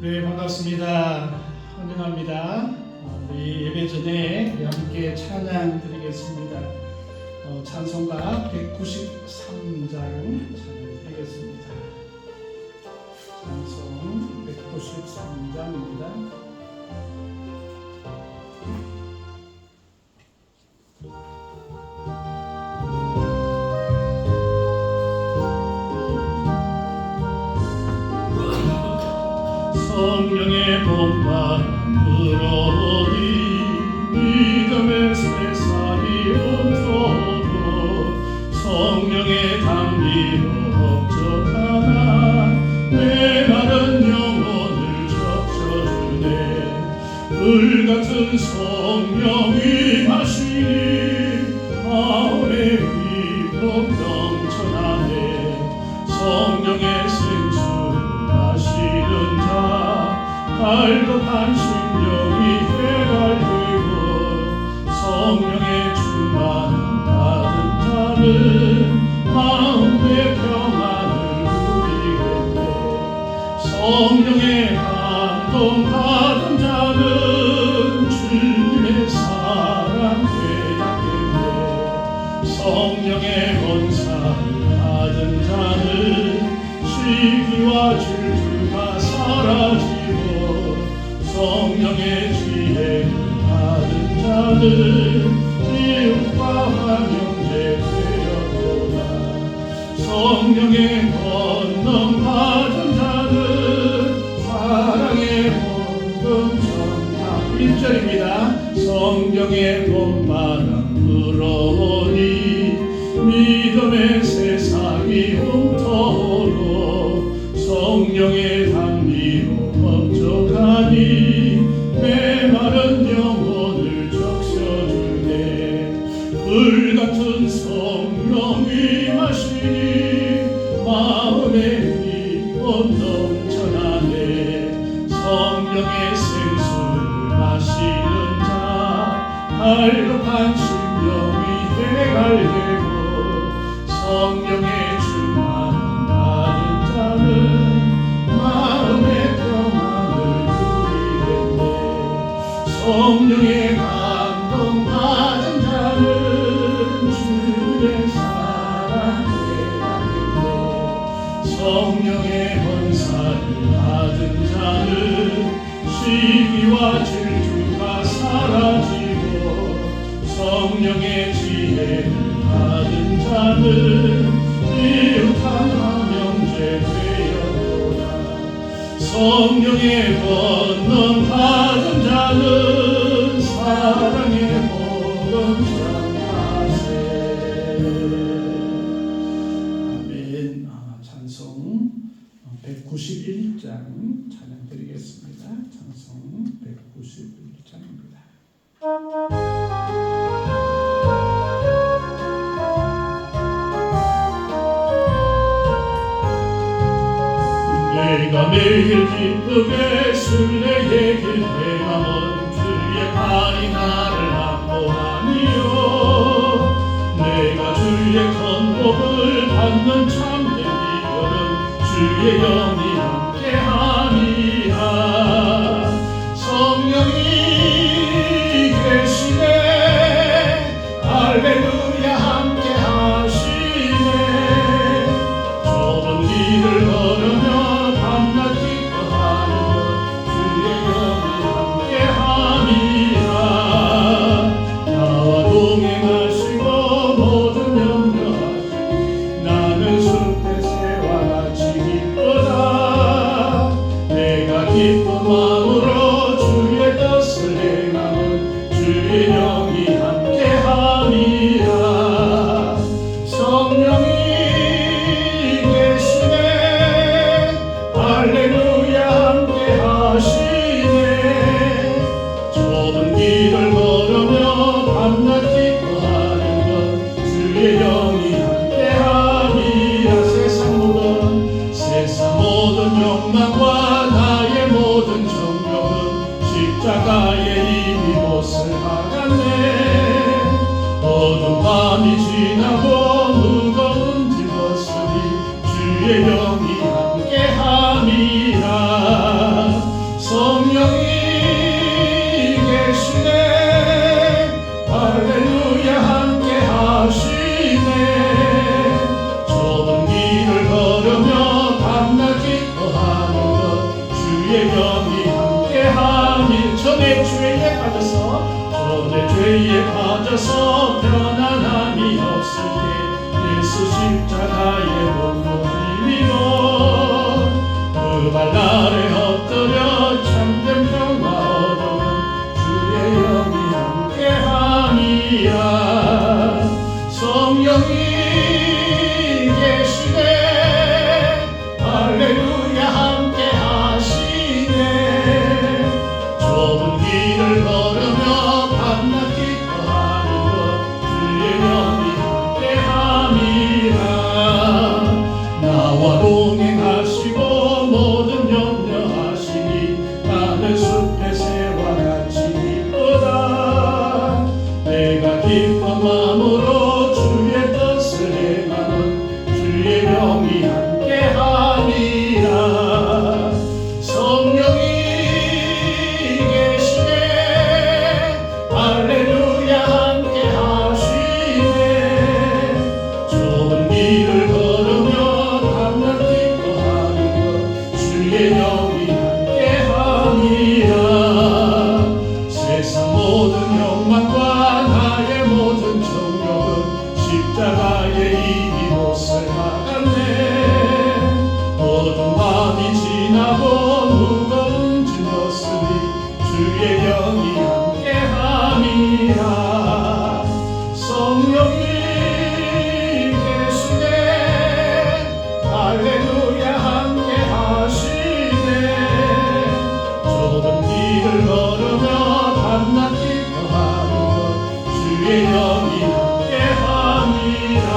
네, 반갑습니다. 환영합니다. 우리 예배 전에 우리 함께 찬양 드리겠습니다. 찬송가 193장 찬양 드리겠습니다. 찬송 193장입니다. 성령의 봄바람 불어오니 믿음의 새살이 넘쳐도 성령의 담비로 업적하나 메마른 영혼을 적셔주네. 불같은 성령이 마시니 마음의 위로 넘쳐나네. 성령의 생수 마시는 자 갈급한 심령이 해갈되고 성령의 충만 받은 자는 마음의 평안을 누리겠네. 성령의 감동 받은 자는 주님의 사랑 깨닫겠네. 성령의 권사를 받은 자는 시기와 질투가 사라지고 성령의 지혜를 받은 자는 이웃과 화명제 되었도다. 성령의 권능 받은 자는 사랑의 복음 전하. 1절입니다. 성령의 봄바람 불어오니 믿음의 세상이 홈터로 성령의 담비로 업적하니 메마른 영혼을 적셔주네. 불같은 성령이 마시니 마음의 기쁨 넘쳐나네. 성령의 생수를 마시는 자 갈급한 심령이 해갈되고 성령의 충만 받은 자는 마음의 평안을 누리겠네. 성령의 감동 받은 자는 주의 사랑에 가겠네. 성령의 헌사를 받은 자는 시기와 질투가 사라지고 성령의 지혜를 받은 자는 이웃한 화명제 되었도다. 성령의 권능 받은 자는 사랑의 복음 전하세. 아멘. 찬송 191장 찬양 드리겠습니다. 찬송 191장입니다. 내가 매일 기쁨의 순례의 길 행함은 주의 팔이 나를 안보하니요. 내가 주의 건복을 받는 참된 비결은 주의 영이 함께하니라. 성령이 계시네. 할렐루야 함께하시네. 좁은 길을 걸으며 나는 숲의 새와 같이 기쁘다. 예수 십자가의 몸도 힘입어 그 발 아래 엎드려 참된 평화 얻어는 주의 영이 함께함이라. 성령이 계시네 할렐루야 함께하시네. 좁은 길을 걸으며 밤낮 기뻐하는 것 주의 영이 함께함이라. 나와 동행하시고 모든 염려하시니 나는 숲의 새와 같이 기쁘다. 내가 기쁜 마음으로 주의 뜻을 행하는 주의 영이 함께함이라. 성령이 계시네 할렐루야 함께하시네. 좁은 길을 걸으며 밤낮 기뻐하는 것 주의 영이 함께함이라. 세상 모든 욕망과 나의 모든 정욕은 십자가의 이미 못을 막았네. 어두운 밤이 지나고 무거운 짐 벗으니 주의 영이 함께함이라. 성령이 계시네 할렐루야 함께하시네. 좁은 길을 걸으며 밤낮 기뻐하는 것 주의 영이 함께함이라.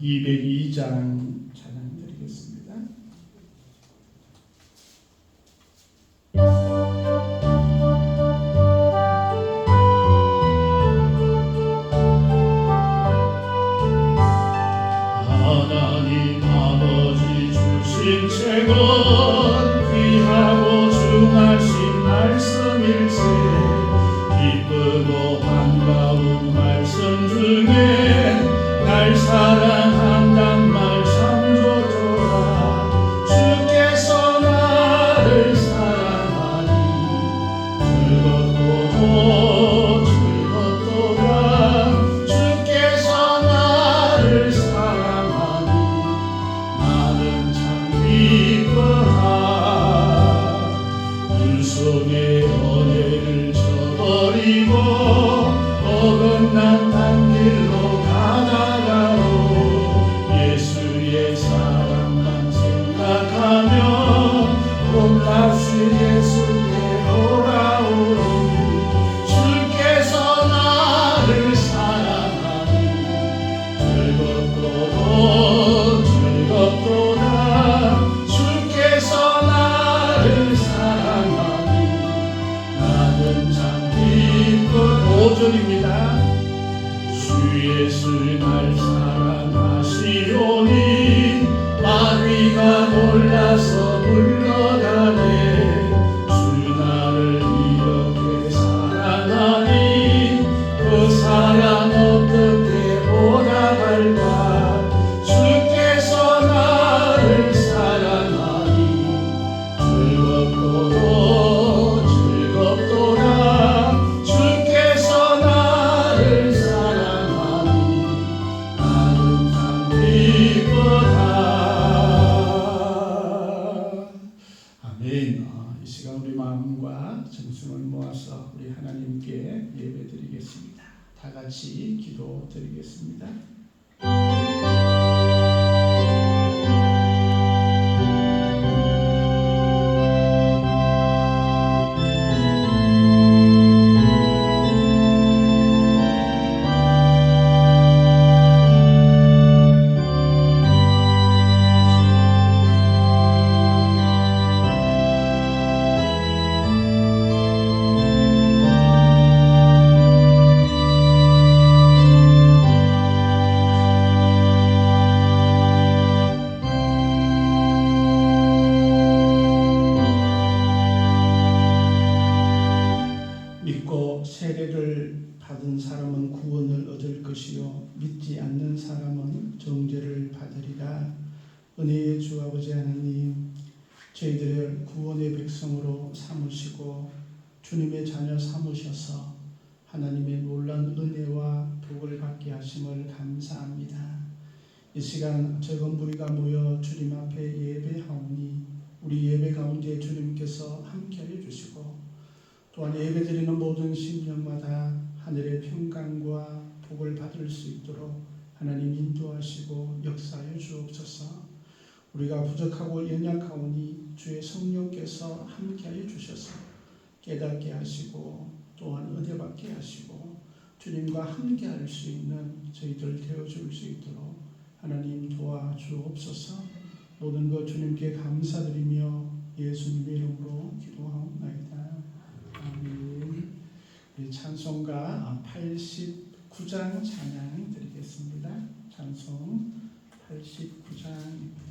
202장 찬양 드리겠습니다. 하나님 아버지 주신 책은 귀하고 중하신 말씀일세. 기쁘고 반가운 말씀 중에 날 사랑한단 말 참 좋더라. 주께서 나를 사랑하니 즐겁고 즐겁도다. 주께서 나를 사랑하니 나는 참 기뻐하. 불속의 어뢰를 저버리고 어긋난 딴 길로 가다가도 예수의 사랑만 생각하며 봄날씨 예수께 돌아오니. 주께서 나를 사랑하니 즐겁도다. 주께서 나를 사랑하니 나는 참 기쁜 5절입니다. 주 예수 날 사랑하시오니 마귀가 놀라서 물러가네. 주 나를 이렇게 사랑하니 그 사랑 어떻게 보답할까. 주께서 나를 사랑하니 즐겁도다. 주께서 나를 사랑하니 나는 참 기쁘다. 아멘. 이 시간 우리 마음과 정성을 모아서 우리 하나님께 예배드리겠습니다. 다 같이 기도드리겠습니다. 세례를 받은 사람은 구원을 얻을 것이요 믿지 않는 사람은 정죄를 받으리라. 은혜의 주 아버지 하나님, 저희들을 구원의 백성으로 삼으시고 주님의 자녀 삼으셔서 하나님의 놀라운 감사합니다. 이 시간 적은 무리가 모여 주님 앞에 예배하오니 우리 예배 가운데 주님께서 함께하여 주시고 또한 예배드리는 모든 심령마다 하늘의 평강과 복을 받을 수 있도록 하나님 인도하시고 역사하여 주옵소서. 우리가 부족하고 연약하오니 주의 성령께서 함께하여 주셔서 깨닫게 하시고 또한 은혜받게 하시고 주님과 함께할 수 있는 저희들 되어줄 수 있도록 하나님 도와주옵소서. 모든 것 주님께 감사드리며 예수님의 이름으로 기도하옵나이다. 아멘. 우리 찬송가 89장 찬양 드리겠습니다. 찬송 89장입니다.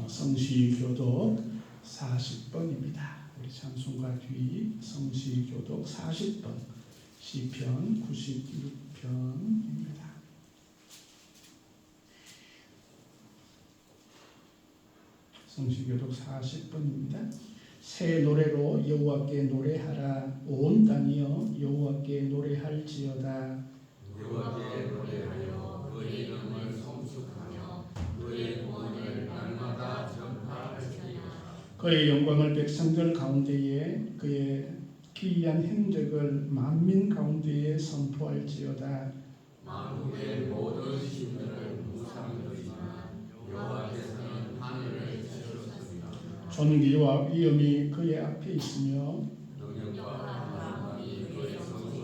성시교독 40번입니다. 우리 찬송가 뒤 성시교독 40번 시편 96편입니다. 성시교독 40번입니다. 새 노래로 여호와께 노래하라. 온 땅이여 여호와께 노래할지어다. 여호와께 노래하여 그의 이름을 성축하며 그의 구원을 날마다 전파할지어다. 그의 영광을 백성들 가운데에 그의 기이한 행적을 만민 가운데에 선포할지어다. 만국의 모든 신들은 무상이지만 여호와께서는 하늘을 지으셨습니다. 존귀와 위엄이 그의 앞에 있으며 능력과 영광이 그의 성소에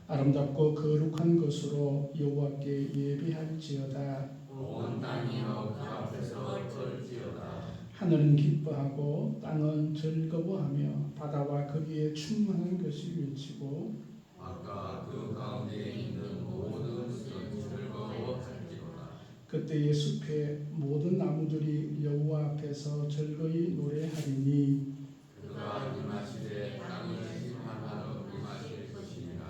아름답고 거룩한 것으로 여호와께 예배할지어다. 온 땅이여 그 앞에서 떨지어다. 하늘은 기뻐하고 땅은 즐거워하며 바다와 거기에 충만한 것이 외치고 아까 그 가운데 있는 모든 것은 즐거워할지어다. 그때의 숲의 모든 나무들이 여호와 앞에서 즐거이 노래하리니 그가 임하시되 땅을 심판하러 임하실 것이니라.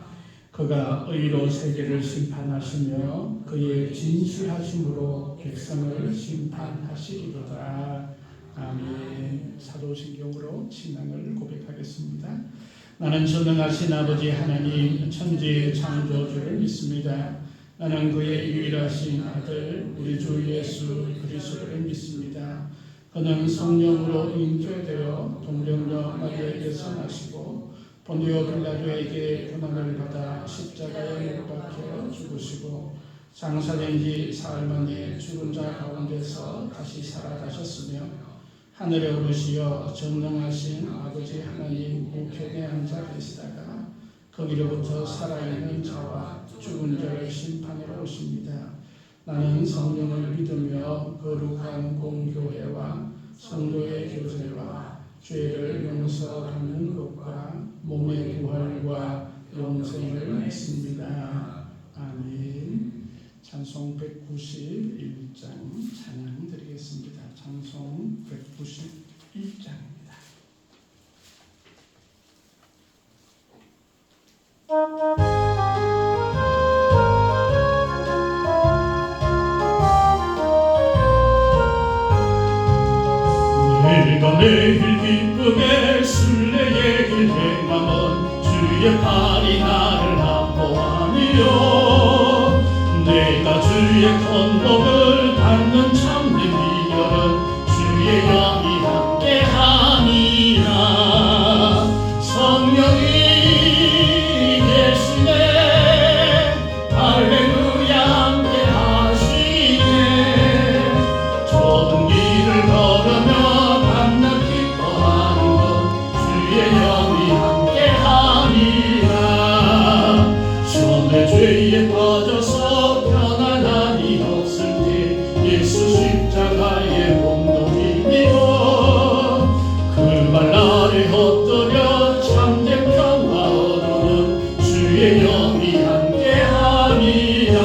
그가 의로 세계를 심판하시며 그의 진실하심으로 백성을 심판하시리로다. 아멘. 사도신경으로 신앙을 고백하겠습니다. 나는 전능하신 아버지 하나님 천지의 창조주를 믿습니다. 나는 그의 유일하신 아들 우리 주 예수 그리스도를 믿습니다. 그는 성령으로 잉태되어 동정녀 마리아에게서 나시고 본디오 빌라도에게 고난을 받아 십자가에 못 박혀 죽으시고 장사된 지 사흘 만에 죽은 자 가운데서 다시 살아나셨으며 하늘에 오르시어 전능하신 아버지 하나님 우편에 앉아 계시다가 거기로부터 살아있는 자와 죽은 자를 심판하러 오십니다. 나는 성령을 믿으며 거룩한 공교회와 성도의 교제와 죄를 용서받는 것과 몸의 부활과 영생을 믿습니다. 아멘. 찬송 191장 찬양 드리겠습니다. 찬송 191장입니다. 내가 매일 기쁘게 순례의 길 행함은 주의 팔이 나를 안보하니요 내가 주의 건복을 받는 참된 비결은 주의 영이 함께하니라. 성령이 계시네 할렐루야 함께하시네. 좁은 길을 걸으며 밤낮 기뻐하는 것 주의 영이 함께하니라. 시험의 죄에 빠져서 편안함이 없을 때 예수 십자가의 몸도 비비고 그 발 아래 헛들여 참된 평화 얻어는 주의 영이 함께하니라.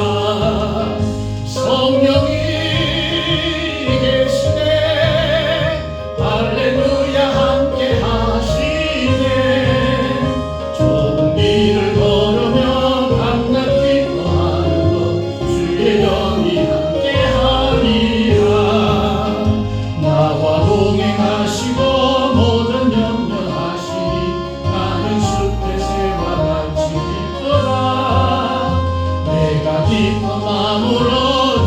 성령이 계시네 할렐루야 함께하시네. 좁은 길을 걸으며 밤낮 기뻐하는 것 주의 영이 함께하니라. 나와 동행하시고 모든 염려하시니 나는 숲의 새와 같이 기쁘다. 내가 기쁜 마음으로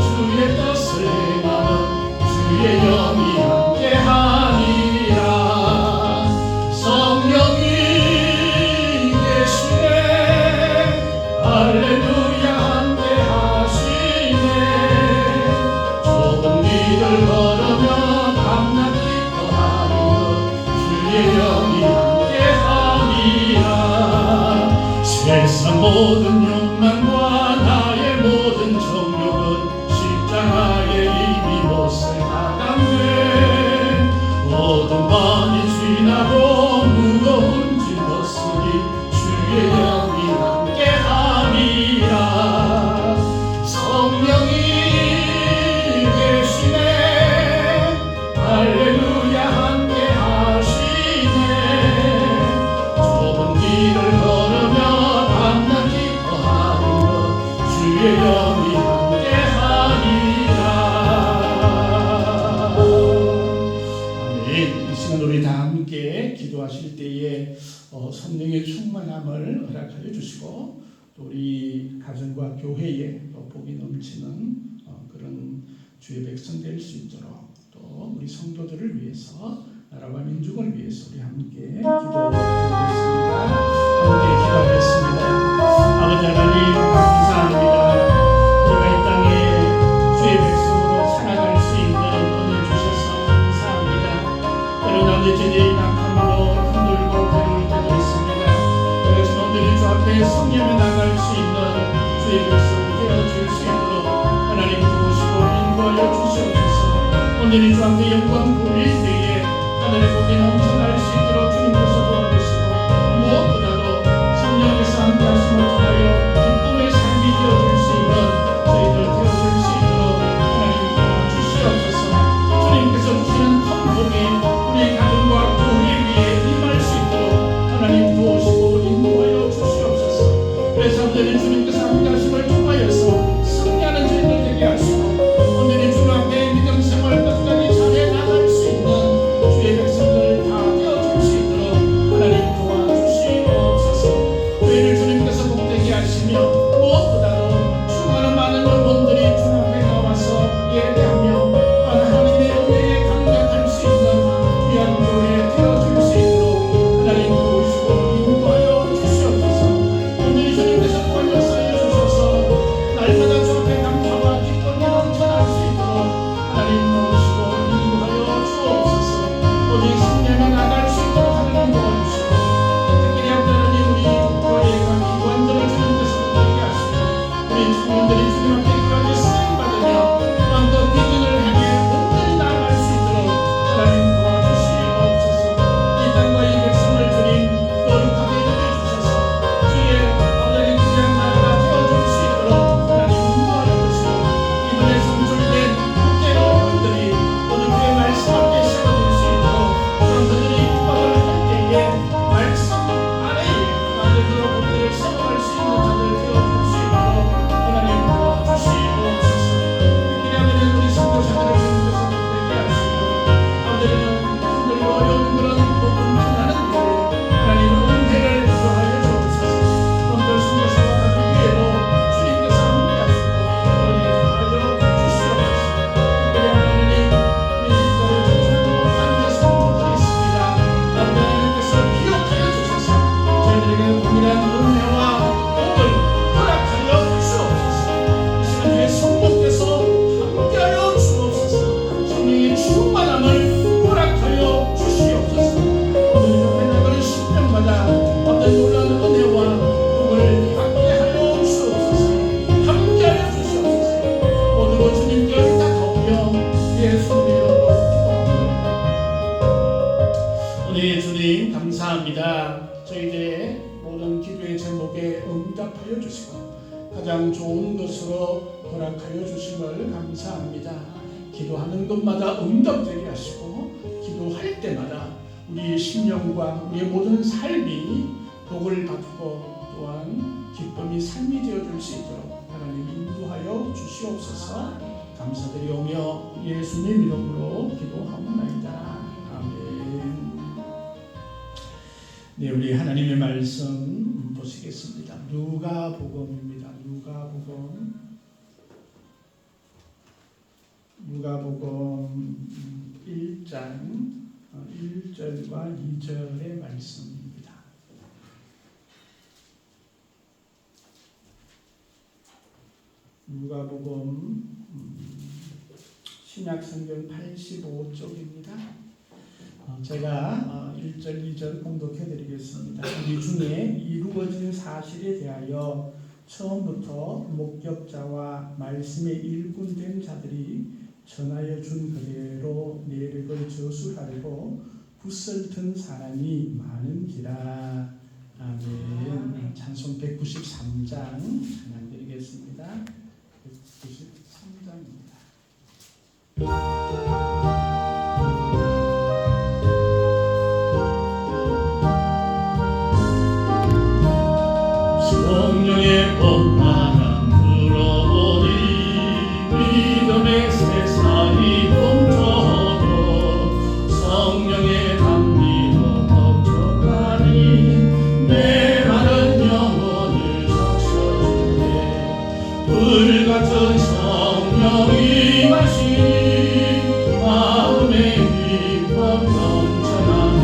주의 뜻을 행하는 주의 영이 함께하니라. 성령이 계시네 할렐루야 함께하시네. 좁은 길을 걸으며 밤낮 기뻐하는 것 주의 영이 함께하니라. 세상 모든 욕망과 나의 모든 정욕은 십자가에 이미 못을 박았네. 어두운 밤이 지나고 무거운 짐 벗으니 주의 영이 함께하니라. 성령이 계시네 할렐루야 함께하시네. 좁은 길을 걸으며 밤낮 기뻐하는 것 주의 영이 함께하니라. 아멘. 이 시간 우리 다 함께 기도하실 때에 성령의 충만함을 허락하여 주시고 또 우리 가정과 교회에 또 복이 넘치는 그런 주의 백성 될 수 있도록 또 우리 성도들을 위해서 나라와 민족을 위해서 우리 함께 기도드리겠습니다. 함께 기도하겠습니다. 아버지 하나님 감사합니다. 우리가 이 땅에 주의 백성으로 살아갈 수 있는 은혜 주셔서 감사합니다. 때로는 아버지 내 낙함으로 힘들고 괴로울 때도 있습니다. 그래서 오늘 주 앞에 승리하며 나갈 수 온전히 주 앞에 영광 돌릴 때에 하늘의 복이 넘쳐날 수 있도록 주님께서 도와주시고 무엇보다도 성령께서 함께 하심을 통하여 기쁨의 삶이 되어줄 수 있는 저희들 되어줄 수 있도록 하나님 도와주시옵소서. 주님께서 주시는 큰 복이 우리 가정과 교회 위에 임할 수 있도록 하나님 도우시고 인도하여 주시옵소서. 그래서 오늘 주님께서 함께 하심을 통하여서 승리하는 저희들 되게 하시고 오늘 주 앞에 믿음 생활 끝까지 잘해 나갈 수 있는 주의 백성들 다 되어줄 수 있도록 하나님 도와주시옵소서. 교회를 주님께서 복되게 하시며 무엇보다도 수많은 많은 영혼들이 주 앞에 나와서 예배하며 하나님의 은혜에 감격할 수 있는 귀한 교회 되어줄 수 있도록 하나님 도우시고 인도하여 주시옵소서. 오늘 주님께서 또한 역사해 주셔서 날마다 주 앞에 감사와 기쁨이 넘쳐날 수 있도록 하나님 도우시고 인도하여 주옵소서. 오직 승리하며 나갈 수 있도록 하나님 도와주시고 특별히 하나님 우리 교회가 기관들을 주님께서 복되게 하시고 우리 청년들이 주님 앞에 끝까지 쓰임받으며 또한 그 비전을 향해 온전히 나아갈 수 있도록 하나님 도와주시옵소서. 이 땅과 이 백성을 주님 거룩하게 여겨주셔서 주의 하나님 귀한 나라가 되어줄 수 있도록 하나님 인도하여 주시고 이번에 선출된 국회의원 의원들이 모두 주의 말씀 앞에 세워질 수 있도록 그들이 입법을 할 때에 말씀 아래에 나들들로 그들을 세워갈 수 있는 자들 되어줄 수 있도록 하나님 도와주시옵소서. 특별히 하나님 우리 선교사들을 주님께서 복되게 하시고 아들은 그들이 어려운 그런 복음 전하는 일에 하나님 은혜를 주하여 주옵소서. 그런들 선교사와 가기 위해도 주님께서 함께 하시고 은혜하여 주시옵소서. 특별히 하나님 우리 교회 중심으로 많은 성도들이 있습니다. 하나님께서 기억하여 주셔서 저희들에게 동일한 은혜와 복을 허락하여 주옵소서. 이 시간 주의 성령께서 함께하여 주옵소서. 성령의 충만함을 허락하여 주시옵소서. 오늘 좀 해나가는 신령마다 어떤 놀라운 은혜와 복을 받게 하여 주옵소서. 함께하여 주시옵소서. 모두로 주님께 의탁하오며 예수님의 이름으로 기도합니다. 오늘 주님 감사합니다. 저희들의 모든 기도의 제목에 응답하여 주시고 가장 좋은 것으로 허락하여 주심을 감사합니다. 기도하는 것마다 응답되게 하시고 기도할 때마다 우리의 심령과 우리의 모든 삶이 복을 받고 또한 기쁨이 삶이 되어줄 수 있도록 하나님 인도하여 주시옵소서. 감사드리오며 예수님 이름으로 기도하옵나이다. 아멘. 네, 우리 하나님의 말씀 보시겠습니다. 누가복음입니다. 누가복음 1장 1절과 2절의 말씀입니다. 누가복음 신약성경 85쪽입니다. 제가 1절, 2절 공독해 드리겠습니다. 우리 중에 이루어진 사실에 대하여 처음부터 목격자와 말씀에 일꾼된 자들이 전하여 준 그대로 내력을 저술하려고 붓을 사람이 많은지라. 아멘. 찬송 193장 찬양 드리겠습니다. 193장입니다. 성령의 법만한 들어오니 믿음의 세상이 봄터도 성령의 감리로 법적하니 내 마른 영혼을 적셔주네. 불같은 성령이 마시니 마음의 기쁨 넘쳐나네.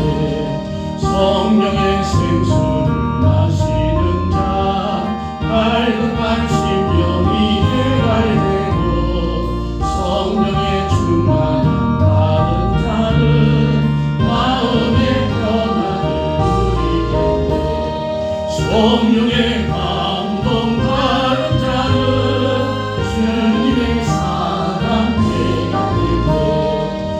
성령의 생수를 마시는 갈급한 심령이 해갈되고 성령의 충만함 받은 자는 마음의 평안을 누리겠네. 성령의 감동 받은 자는 주님의 사랑 되겠네.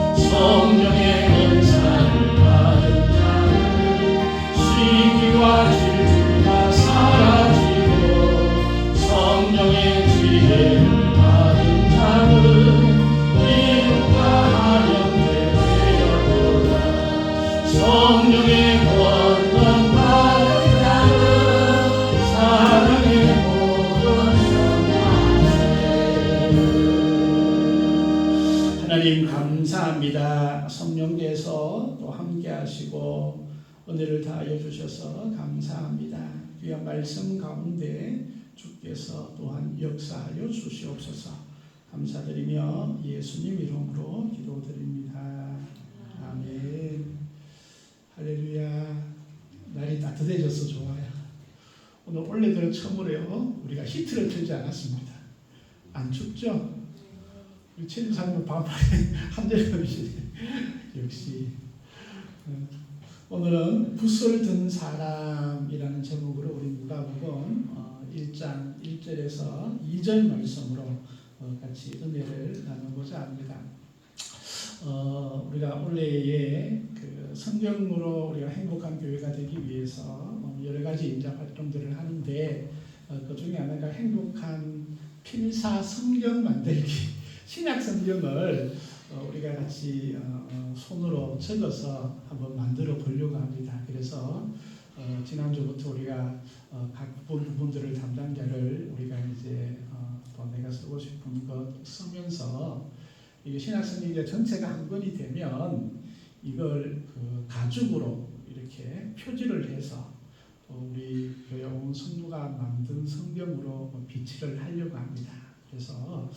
은혜를 다하여 주셔서 감사합니다. 귀한 말씀 가운데 주께서 또한 역사하여 주시옵소서. 감사드리며 예수님 이름으로 기도드립니다. 아멘. 할렐루야. 날이 따뜻해져서 좋아요. 오늘 원래 들어 처음으로요 우리가 히트를 틀지 않았습니다. 안 춥죠? 우리 최주사님은 반팔에 한절음이시네. 역시. 오늘은 붓을 든 사람이라는 제목으로 우리 누가복음 1장 1절에서 2절 말씀으로 같이 은혜를 나누고자 합니다. 우리가 올해에 그 성경으로 우리가 행복한 교회가 되기 위해서 여러 가지 인자 활동들을 하는데 그 중에 하나가 행복한 필사 성경 만들기 신약 성경을 우리가 같이 손으로 적어서 한번 만들어 보려고 합니다. 그래서 지난주부터 우리가 각 부분들을 담당자를 우리가 이제 또 내가 쓰고 싶은 것 쓰면서 이게 신약 성경 전체가 한 권이 되면 이걸 그 가죽으로 이렇게 표지를 해서 우리 교회 온 성도가 만든 성경으로 비치를 하려고 합니다. 그래서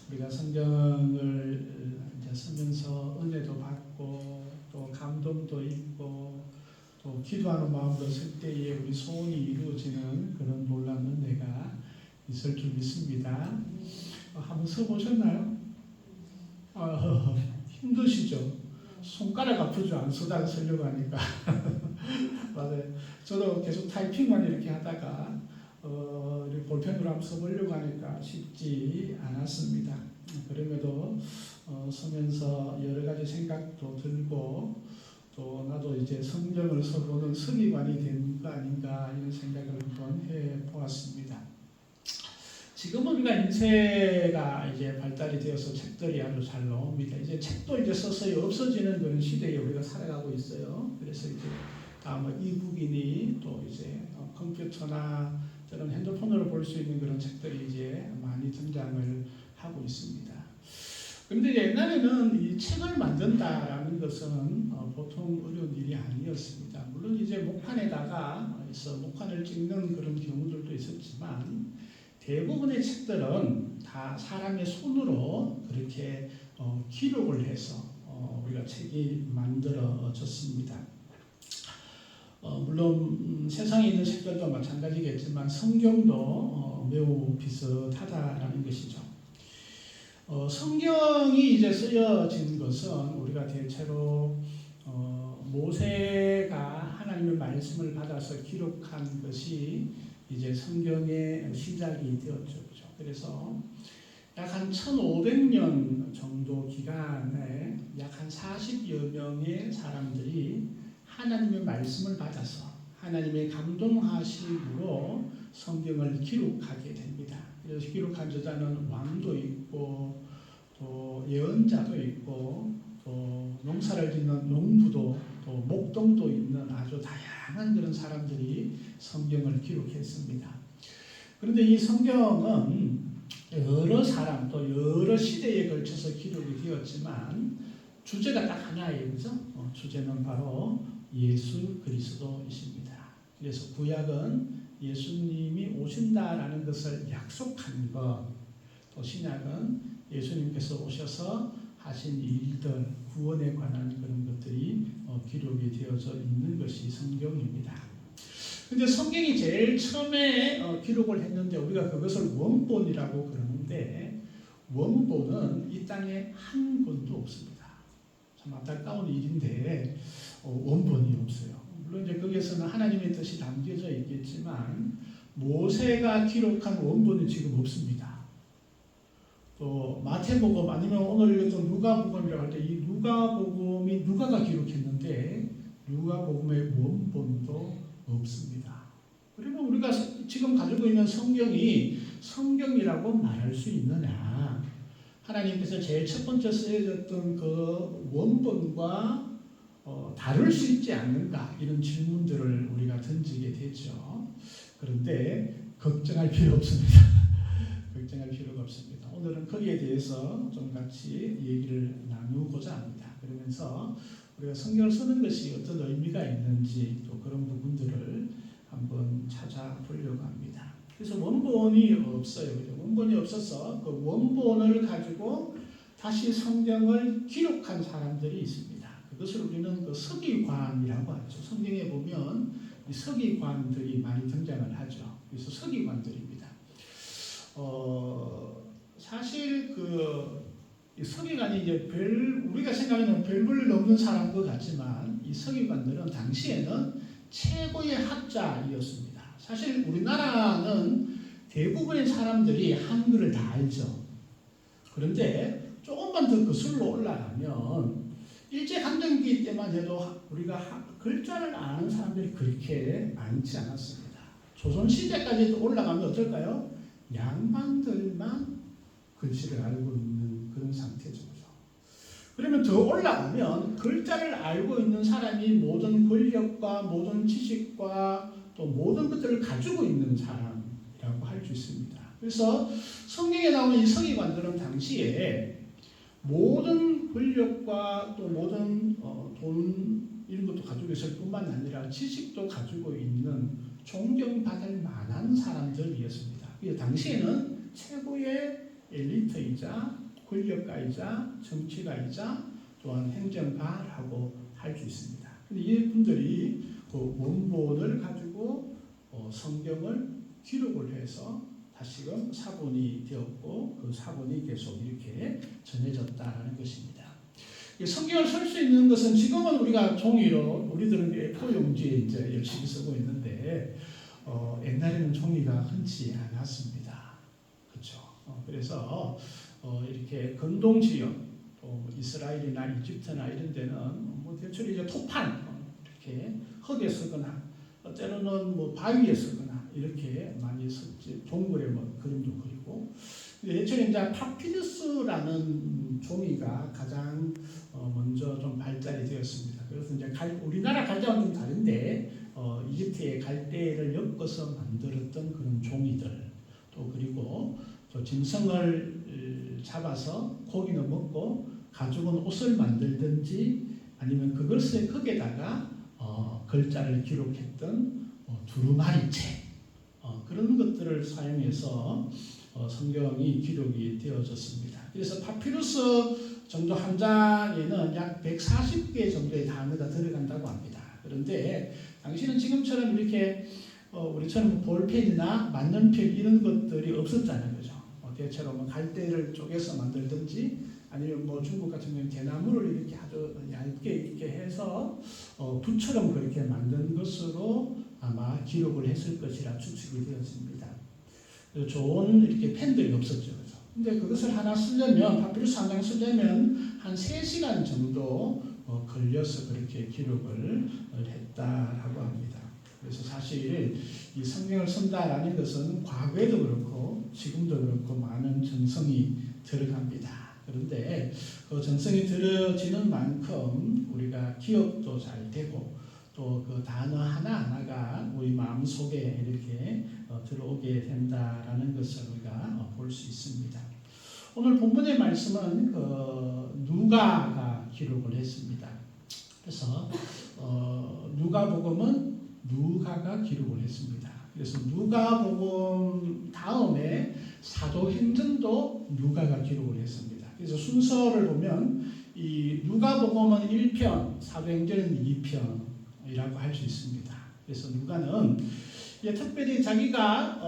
우리가 성경을 이제 쓰면서 은혜도 받고 또 감동도 있고 또 기도하는 마음으로 쓸 때에 우리 소원이 이루어지는 그런 놀라운 은혜가 있을 줄 믿습니다. 한번 써보셨나요? 힘드시죠? 손가락 아프죠? 안 쓰다가 쓰려고 하니까. 맞아요. 저도 계속 타이핑만 이렇게 하다가 이렇게 볼펜으로 한번 써보려고 하니까 쉽지 않았습니다. 그럼에도 쓰면서 여러 가지 생각도 들고 또 나도 이제 성경을 써보는 서기관이 된 거 아닌가 이런 생각을 한번 해보았습니다. 지금은 우리가 인쇄가 이제 발달이 되어서 책들이 아주 잘 나옵니다. 이제 책도 이제 서서히 없어지는 그런 시대에 우리가 살아가고 있어요. 그래서 이제 다 뭐 이북이니 또 이제 컴퓨터나 저런 핸드폰으로 볼 수 있는 그런 책들이 이제 많이 등장을 하고 있습니다. 그런데 옛날에는 이 책을 만든다라는 것은 보통 어려운 일이 아니었습니다. 물론 이제 목판에다가 목판을 찍는 그런 경우들도 있었지만 대부분의 책들은 다 사람의 손으로 그렇게 기록을 해서 우리가 책이 만들어졌습니다. 물론 세상에 있는 책들도 마찬가지겠지만 성경도 매우 비슷하다라는 것이죠. 성경이 이제 쓰여진 것은 우리가 대체로 모세가 하나님의 말씀을 받아서 기록한 것이 이제 성경의 시작이 되었죠. 그래서 약 한 1500년 정도 기간에 약 한 40여 명의 사람들이 하나님의 말씀을 받아서 하나님의 감동하심으로 성경을 기록하게 됩니다. 그래서 기록한 저자는 왕도 있고 또 예언자도 있고 또 농사를 짓는 농부도 또 목동도 있는 아주 다양한 그런 사람들이 성경을 기록했습니다. 그런데 이 성경은 여러 사람 또 여러 시대에 걸쳐서 기록이 되었지만 주제가 딱 하나예요. 그죠? 주제는 바로 예수 그리스도이십니다. 그래서 구약은 예수님이 오신다라는 것을 약속한 것, 또 신약은 예수님께서 오셔서 하신 일들, 구원에 관한 그런 것들이 기록이 되어져 있는 것이 성경입니다. 근데 성경이 제일 처음에 기록을 했는데 우리가 그것을 원본이라고 그러는데 원본은 이 땅에 한 권도 없습니다. 참 안타까운 일인데 원본이 없어요. 물론 이제 거기에서는 하나님의 뜻이 담겨져 있겠지만 모세가 기록한 원본은 지금 없습니다. 또 마태복음 아니면 오늘 읽었던 누가복음이라고 할 때 이 누가복음이 누가가 기록했는데 누가복음의 원본도 없습니다. 그러면 우리가 지금 가지고 있는 성경이 성경이라고 말할 수 있느냐? 하나님께서 제일 첫 번째 쓰여졌던 그 원본과 다를 수 있지 않는가? 이런 질문들을 우리가 던지게 되죠. 그런데 걱정할 필요 없습니다. 걱정할 필요가 없습니다. 오늘은 거기에 대해서 좀 같이 얘기를 나누고자 합니다. 그러면서 우리가 성경을 쓰는 것이 어떤 의미가 있는지 또 그런 부분들을 한번 찾아보려고 합니다. 그래서 원본이 없어요. 원본이 없어서 그 원본을 가지고 다시 성경을 기록한 사람들이 있습니다. 그것을 우리는 그 서기관이라고 하죠. 성경에 보면 이 서기관들이 많이 등장을 하죠. 그래서 서기관들입니다. 사실 이 서기관이 이제 우리가 생각하는 별을 넘는 사람도 같지만 이 서기관들은 당시에는 최고의 학자이었습니다. 사실 우리나라는 대부분의 사람들이 한글을 다 알죠. 그런데 조금만 더 거슬러 올라가면 일제강점기 때만 해도 우리가 글자를 아는 사람들이 그렇게 많지 않았습니다. 조선시대까지도 올라가면 어떨까요? 양반들만 글씨를 알고 있는 그런 상태죠. 그러면 더 올라가면 글자를 알고 있는 사람이 모든 권력과 모든 지식과 또 모든 것들을 가지고 있는 사람이라고 할 수 있습니다. 그래서 성경에 나오는 이 서기관들은 당시에 모든 권력과 또 모든 돈 이런 것도 가지고 있을 뿐만 아니라 지식도 가지고 있는 존경받을 만한 사람들이었습니다. 당시에는 최고의 엘리트이자 권력가이자 정치가이자 또한 행정가라고 할 수 있습니다. 근데 이 분들이 그 원본을 가지고 성경을 기록을 해서 다시금 사본이 되었고 그 사본이 계속 이렇게 전해졌다는 것입니다. 성경을 쓸 수 있는 것은 지금은 우리가 종이로 우리들은 A4 용지에 이제 열심히 쓰고 있는데 옛날에는 종이가 흔치 않았습니다. 그렇죠. 그래서 이렇게 근동 지역, 또 이스라엘이나 이집트나 이런 데는 뭐 대체로 이제 토판 이렇게 흙에 쓰거나 때로는 뭐 바위에 쓰거나 이렇게 많이 썼지. 동굴에 뭐 그림도 그리고. 예전에 이제 파피루스라는 종이가 가장 먼저 좀 발달이 되었습니다. 그래서 이제 우리나라 갈대와는 좀 다른데 이집트의 갈대를 엮어서 만들었던 그런 종이들 또 그리고 또 짐승을 잡아서 고기는 먹고 가죽은 옷을 만들든지 아니면 그것을 거기에다가 글자를 기록했던 두루마리책 그런 것들을 사용해서 성경이 기록이 되어졌습니다. 그래서 파피루스 정도 한 장에는 약 140개 정도의 단어가 들어간다고 합니다. 그런데 당시는 지금처럼 이렇게 우리처럼 볼펜이나 만년필 이런 것들이 없었잖아요. 그죠? 대체로 뭐 갈대를 쪼개서 만들든지 아니면 뭐 중국 같은 경우는 대나무를 이렇게 아주 얇게 이렇게 해서 붓처럼 그렇게 만든 것으로 아마 기록을 했을 것이라 추측이 되었습니다. 좋은 이렇게 펜들이 없었죠. 그죠? 근데 그것을 하나 쓰려면 파피루스 한 장 쓰려면 한 3시간 정도 걸려서 그렇게 기록을 했다라고 합니다. 그래서 사실 이 성경을 쓴다라는 것은 과거에도 그렇고 지금도 그렇고 많은 정성이 들어갑니다. 그런데 그 정성이 들어지는 만큼 우리가 기억도 잘 되고 또 그 단어 하나하나가 우리 마음속에 이렇게 들어오게 된다라는 것을 우리가 볼 수 있습니다. 오늘 본문의 말씀은 누가가 기록을 했습니다. 그래서 누가복음은 누가가 기록을 했습니다. 그래서 누가복음 다음에 사도행전도 누가가 기록을 했습니다. 그래서 순서를 보면 이 누가복음은 1편, 사도행전은 2편이라고 할 수 있습니다. 그래서 누가는 특별히 자기가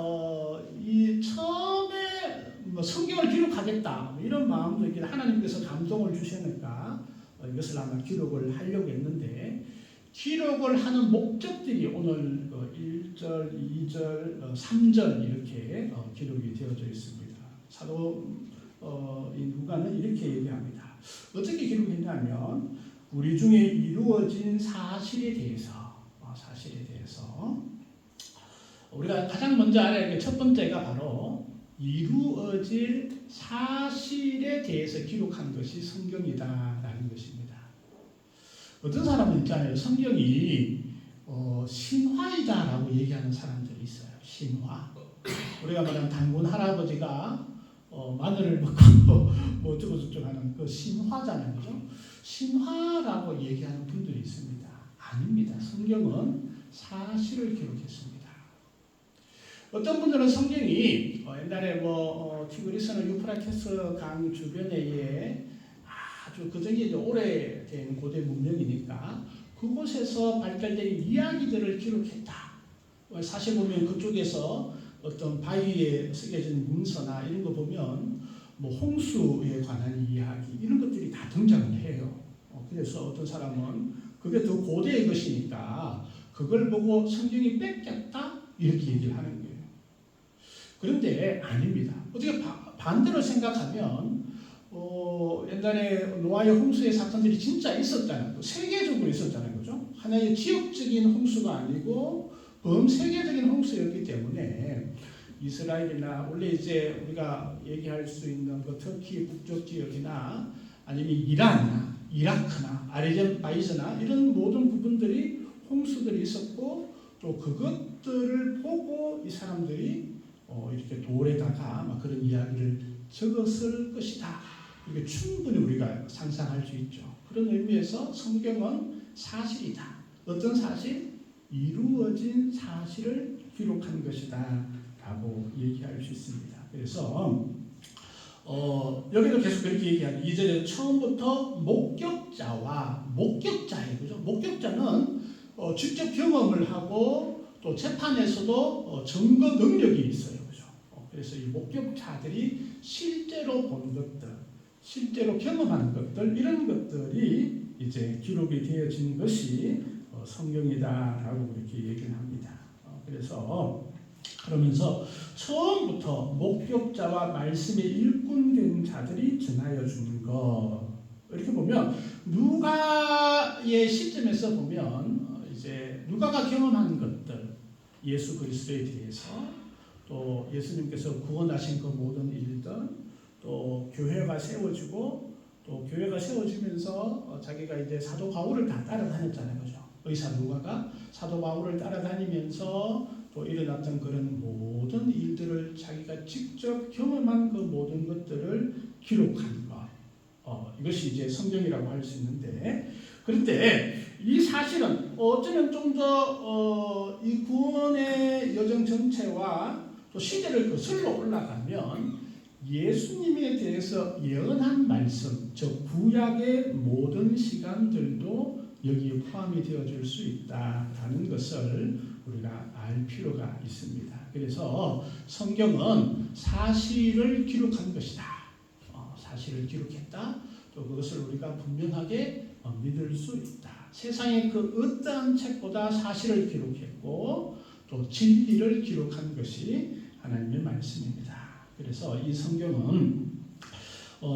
이 처음에 뭐 성경을 기록하겠다 이런 마음도 있긴 하나님께서 감동을 주시니까 이것을 아마 기록을 하려고 했는데 기록을 하는 목적들이 오늘 1절, 2절, 3절 이렇게 기록이 되어져 있습니다. 사도 이 누가는 이렇게 얘기합니다. 어떻게 기록했냐면 우리 중에 이루어진 사실에 대해서 우리가 가장 먼저 알아야 할 게 첫 번째가 바로 이루어질 사실에 대해서 기록한 것이 성경이다라는 것입니다. 어떤 사람은 있잖아요. 성경이 신화이다라고 얘기하는 사람들이 있어요. 신화. 우리가 말하는 단군 할아버지가 마늘을 먹고 뭐 어쩌고 저쩌고 하는 그 신화잖아요, 그죠? 신화라고 얘기하는 분들이 있습니다. 아닙니다. 성경은 사실을 기록했습니다. 어떤 분들은 성경이 옛날에 티그리스는 유프라테스 강 주변에 아주 그전에 오래된 고대 문명이니까 그곳에서 발달된 이야기들을 기록했다. 사실 보면 그쪽에서 어떤 바위에 쓰여진 문서나 이런 거 보면 뭐 홍수에 관한 이야기 이런 것들이 다 등장을 해요. 그래서 어떤 사람은 그게 더 고대의 것이니까 그걸 보고 성경이 뺏겼다 이렇게 얘기를 하는 거예요. 그런데 아닙니다. 어떻게 반대로 생각하면 옛날에 노아의 홍수의 사건들이 진짜 있었잖아요. 세계적으로 있었잖아요. 그죠? 하나의 지역적인 홍수가 아니고 범세계적인 홍수였기 때문에 이스라엘이나 원래 이제 우리가 얘기할 수 있는 그 터키 북쪽 지역이나 아니면 이란이나 이라크나 아제르바이잔이나 이런 모든 부분들이 홍수들이 있었고 또 그것들을 보고 이 사람들이 이렇게 돌에다가 막 그런 이야기를 적었을 것이다. 이게 충분히 우리가 상상할 수 있죠. 그런 의미에서 성경은 사실이다. 어떤 사실? 이루어진 사실을 기록한 것이다 라고 얘기할 수 있습니다. 그래서 여기도 계속 그렇게 얘기하는 2절에 처음부터 목격자예요. 그죠? 목격자는 직접 경험을 하고 또 재판에서도 증거 능력이 있어요. 그죠? 그래서 이 목격자들이 실제로 본 것들, 실제로 경험한 것들, 이런 것들이 이제 기록이 되어진 것이 성경이다라고 그렇게 얘기를 합니다. 그러면서 처음부터 목격자와 말씀에 일꾼된 자들이 전하여 준 것. 이렇게 보면 누가의 시점에서 보면 이제 누가가 경험한 것들, 예수 그리스도에 대해서 또 예수님께서 구원하신 그 모든 일들, 또 교회가 세워지고 또 교회가 세워지면서 자기가 이제 사도 바울을 다 따라다녔잖아요, 그죠? 의사 누가가 사도 바울을 따라다니면서 또 일어났던 그런 모든 일들을 자기가 직접 경험한 그 모든 것들을 기록한 것. 이것이 이제 성경이라고 할 수 있는데, 그런데 이 사실은 어쩌면 좀 더 이 구원의 여정 전체와 또 시대를 거슬러 올라가면 예수님에 대해서 예언한 말씀, 즉 구약의 모든 시간들도 여기에 포함이 되어질 수 있다라는 것을 우리가 알 필요가 있습니다. 그래서 성경은 사실을 기록한 것이다. 사실을 기록했다. 또 그것을 우리가 분명하게 믿을 수 있다. 세상의 그 어떠한 책보다 사실을 기록했고 또 진리를 기록한 것이 하나님의 말씀입니다. 그래서 이 성경은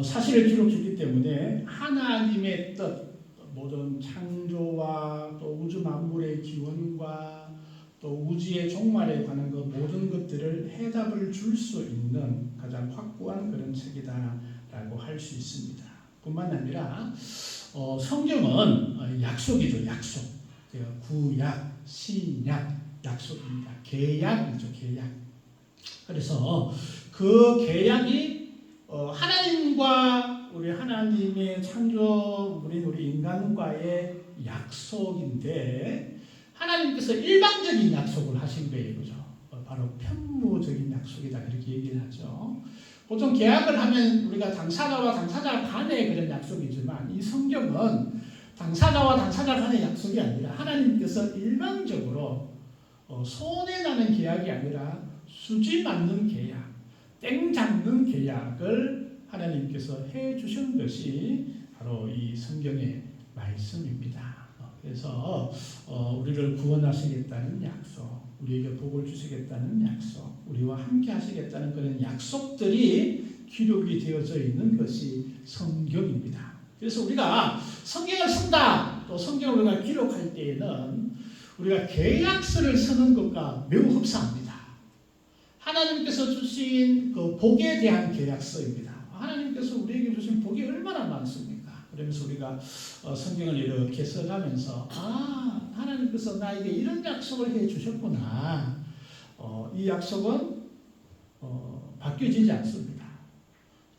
사실을 기록했기 때문에 하나님의 뜻, 모든 창조와 또 우주 만물의 기원과 또 우주의 종말에 관한 그 모든 것들을 해답을 줄 수 있는 가장 확고한 그런 책이다라고 할 수 있습니다. 뿐만 아니라 성경은 약속이죠. 약속. 구약, 신약, 약속입니다. 계약이죠. 계약. 그래서 그 계약이 하나님과 우리 하나님의 창조물인 우리 인간과의 약속인데 하나님께서 일방적인 약속을 하신 거예요. 그죠? 바로 편무적인 약속이다. 이렇게 얘기를 하죠. 보통 계약을 하면 우리가 당사자와 당사자 간의 그런 약속이지만 이 성경은 당사자와 당사자 간의 약속이 아니라 하나님께서 일방적으로 손해 나는 계약이 아니라 수지 맞는 계약, 땡 잡는 계약을 하나님께서 해 주신 것이 바로 이 성경의 말씀입니다. 그래서 우리를 구원하시겠다는 약속, 우리에게 복을 주시겠다는 약속, 우리와 함께 하시겠다는 그런 약속들이 기록이 되어져 있는 것이 성경입니다. 그래서 우리가 성경을 쓴다, 또 성경을 우리가 기록할 때에는 우리가 계약서를 쓰는 것과 매우 흡사합니다. 하나님께서 주신 그 복에 대한 계약서입니다. 하나님께서 우리에게 주신 복이 얼마나 많습니까? 그러면서 우리가 성경을 이렇게 써가면서 하나님께서 나에게 이런 약속을 해 주셨구나. 이 약속은 바뀌어지지 않습니다.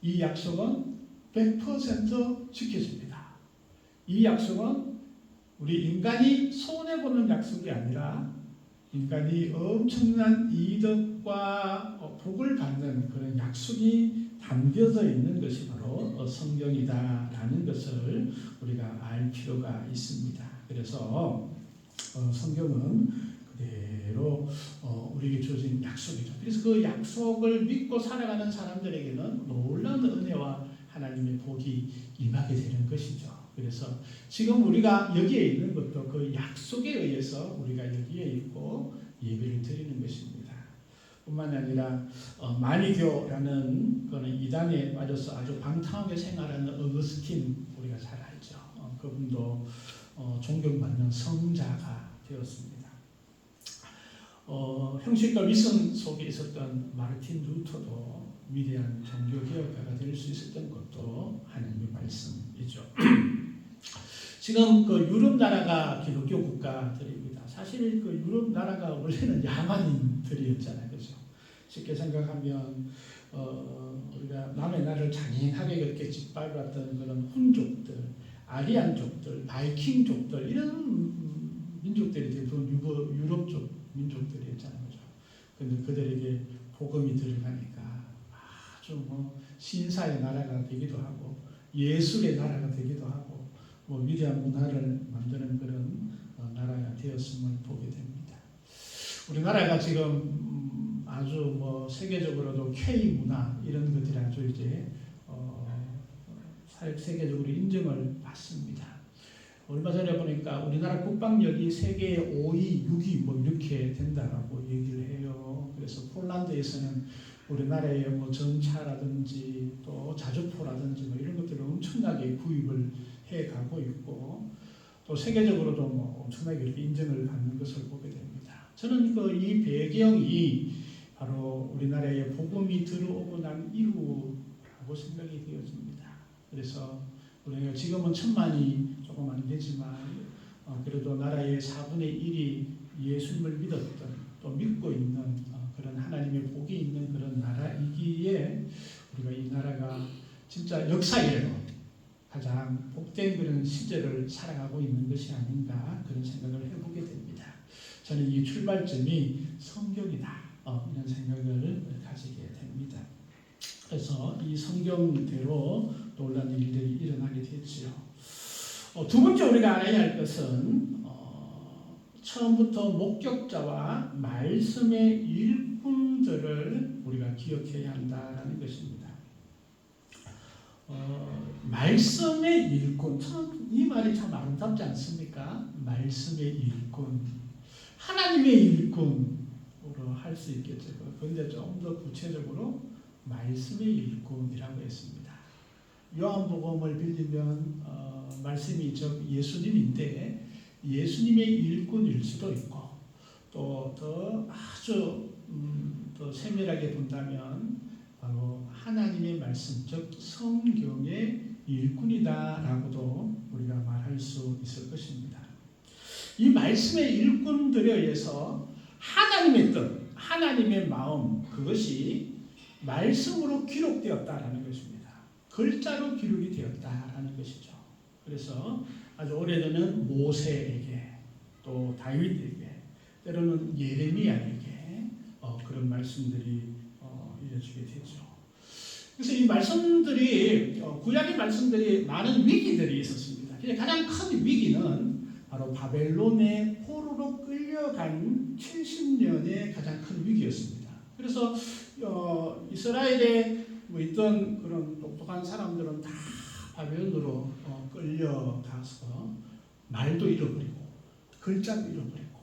이 약속은 100% 지켜집니다. 이 약속은 우리 인간이 손해보는 약속이 아니라 인간이 엄청난 이득과 복을 받는 그런 약속이 담겨져 있는 것이 바로 성경이다라는 것을 우리가 알 필요가 있습니다. 그래서 성경은 그대로 우리에게 주어진 약속이죠. 그래서 그 약속을 믿고 살아가는 사람들에게는 놀라운 은혜와 하나님의 복이 임하게 되는 것이죠. 그래서 지금 우리가 여기에 있는 것도 그 약속에 의해서 우리가 여기에 있고 예배를 드리는 것입니다. 뿐만 아니라 마니교라는 그는 이단에 빠져서 아주 방탕하게 생활하는 어거스틴 우리가 잘 알죠. 그분도 존경받는 성자가 되었습니다. 형식과 위선 속에 있었던 마르틴 루터도 위대한 종교개혁가가 될 수 있었던 것도 하나님의 말씀이죠. 지금 그 유럽 나라가 기독교 국가들입니다. 사실 그 유럽 나라가 원래는 야만인들이었잖아요, 그렇죠? 쉽게 생각하면 우리가 남의 나라를 잔인하게 그렇게 짓밟았던 그런 훈족들, 아리안족들, 바이킹족들 이런 민족들이 대부분 유럽 쪽 민족들이었잖아요, 그렇죠? 근데 그들에게 복음이 들어가니까 아주 신사의 나라가 되기도 하고 예술의 나라가 되기도 하고 위대한 문화를 만드는 그런 나라가 되었음을 보게 됩니다. 우리나라가 지금 아주 세계적으로도 K 문화 이런 것들이 아주 이제 세계적으로 인정을 받습니다. 얼마 전에 보니까 우리나라 국방력이 세계 5위, 6위 이렇게 된다라고 얘기를 해요. 그래서 폴란드에서는 우리나라의 전차라든지 또 자주포라든지 이런 것들을 엄청나게 구입을 해가고 있고 또 세계적으로도 엄청나게 인정을 받는 것을 보게 됩니다. 저는 이 배경이 바로 우리나라에 복음이 들어오고 난 이후라고 생각이 되어집니다. 그래서 우리가 지금은 1000만이 조금 안 되지만 그래도 나라의 4분의 1이 예수님을 믿었던 또 믿고 있는 그런 하나님의 복이 있는 그런 나라이기에 우리가 이 나라가 진짜 역사 이래로 가장 복된 그런 시절을 살아가고 있는 것이 아닌가 그런 생각을 해보게 됩니다. 저는 이 출발점이 성경이다 이런 생각을 가지게 됩니다. 그래서 이 성경대로 놀라운 일들이 일어나게 됐지요. 두 번째 우리가 알아야 할 것은 처음부터 목격자와 말씀의 일꾼들을 우리가 기억해야 한다는 것입니다. 말씀의 일꾼, 이 말이 참 아름답지 않습니까? 말씀의 일꾼, 하나님의 일꾼으로 할 수 있겠죠. 그런데 좀 더 구체적으로 말씀의 일꾼이라고 했습니다. 요한복음을 빌리면 말씀이 예수님인데 예수님의 일꾼일 수도 있고 또 더 아주 더 세밀하게 본다면 바로 하나님의 말씀, 즉 성경의 일꾼이다라고도 우리가 말할 수 있을 것입니다. 이 말씀의 일꾼들에 의해서 하나님의 뜻, 하나님의 마음 그것이 말씀으로 기록되었다라는 것입니다. 글자로 기록이 되었다라는 것이죠. 그래서 아주 오래전에는 모세에게 또 다윗에게 때로는 예레미야에게 그런 말씀들이 이어지게 되죠. 그래서 이 말씀들이 구약의 말씀들이 많은 위기들이 있었습니다. 가장 큰 위기는 바로 바벨론의 포로로 끌려간 70년의 가장 큰 위기였습니다. 그래서 이스라엘에 있던 그런 똑똑한 사람들은 다 바벨론으로 끌려가서 말도 잃어버리고 글자도 잃어버리고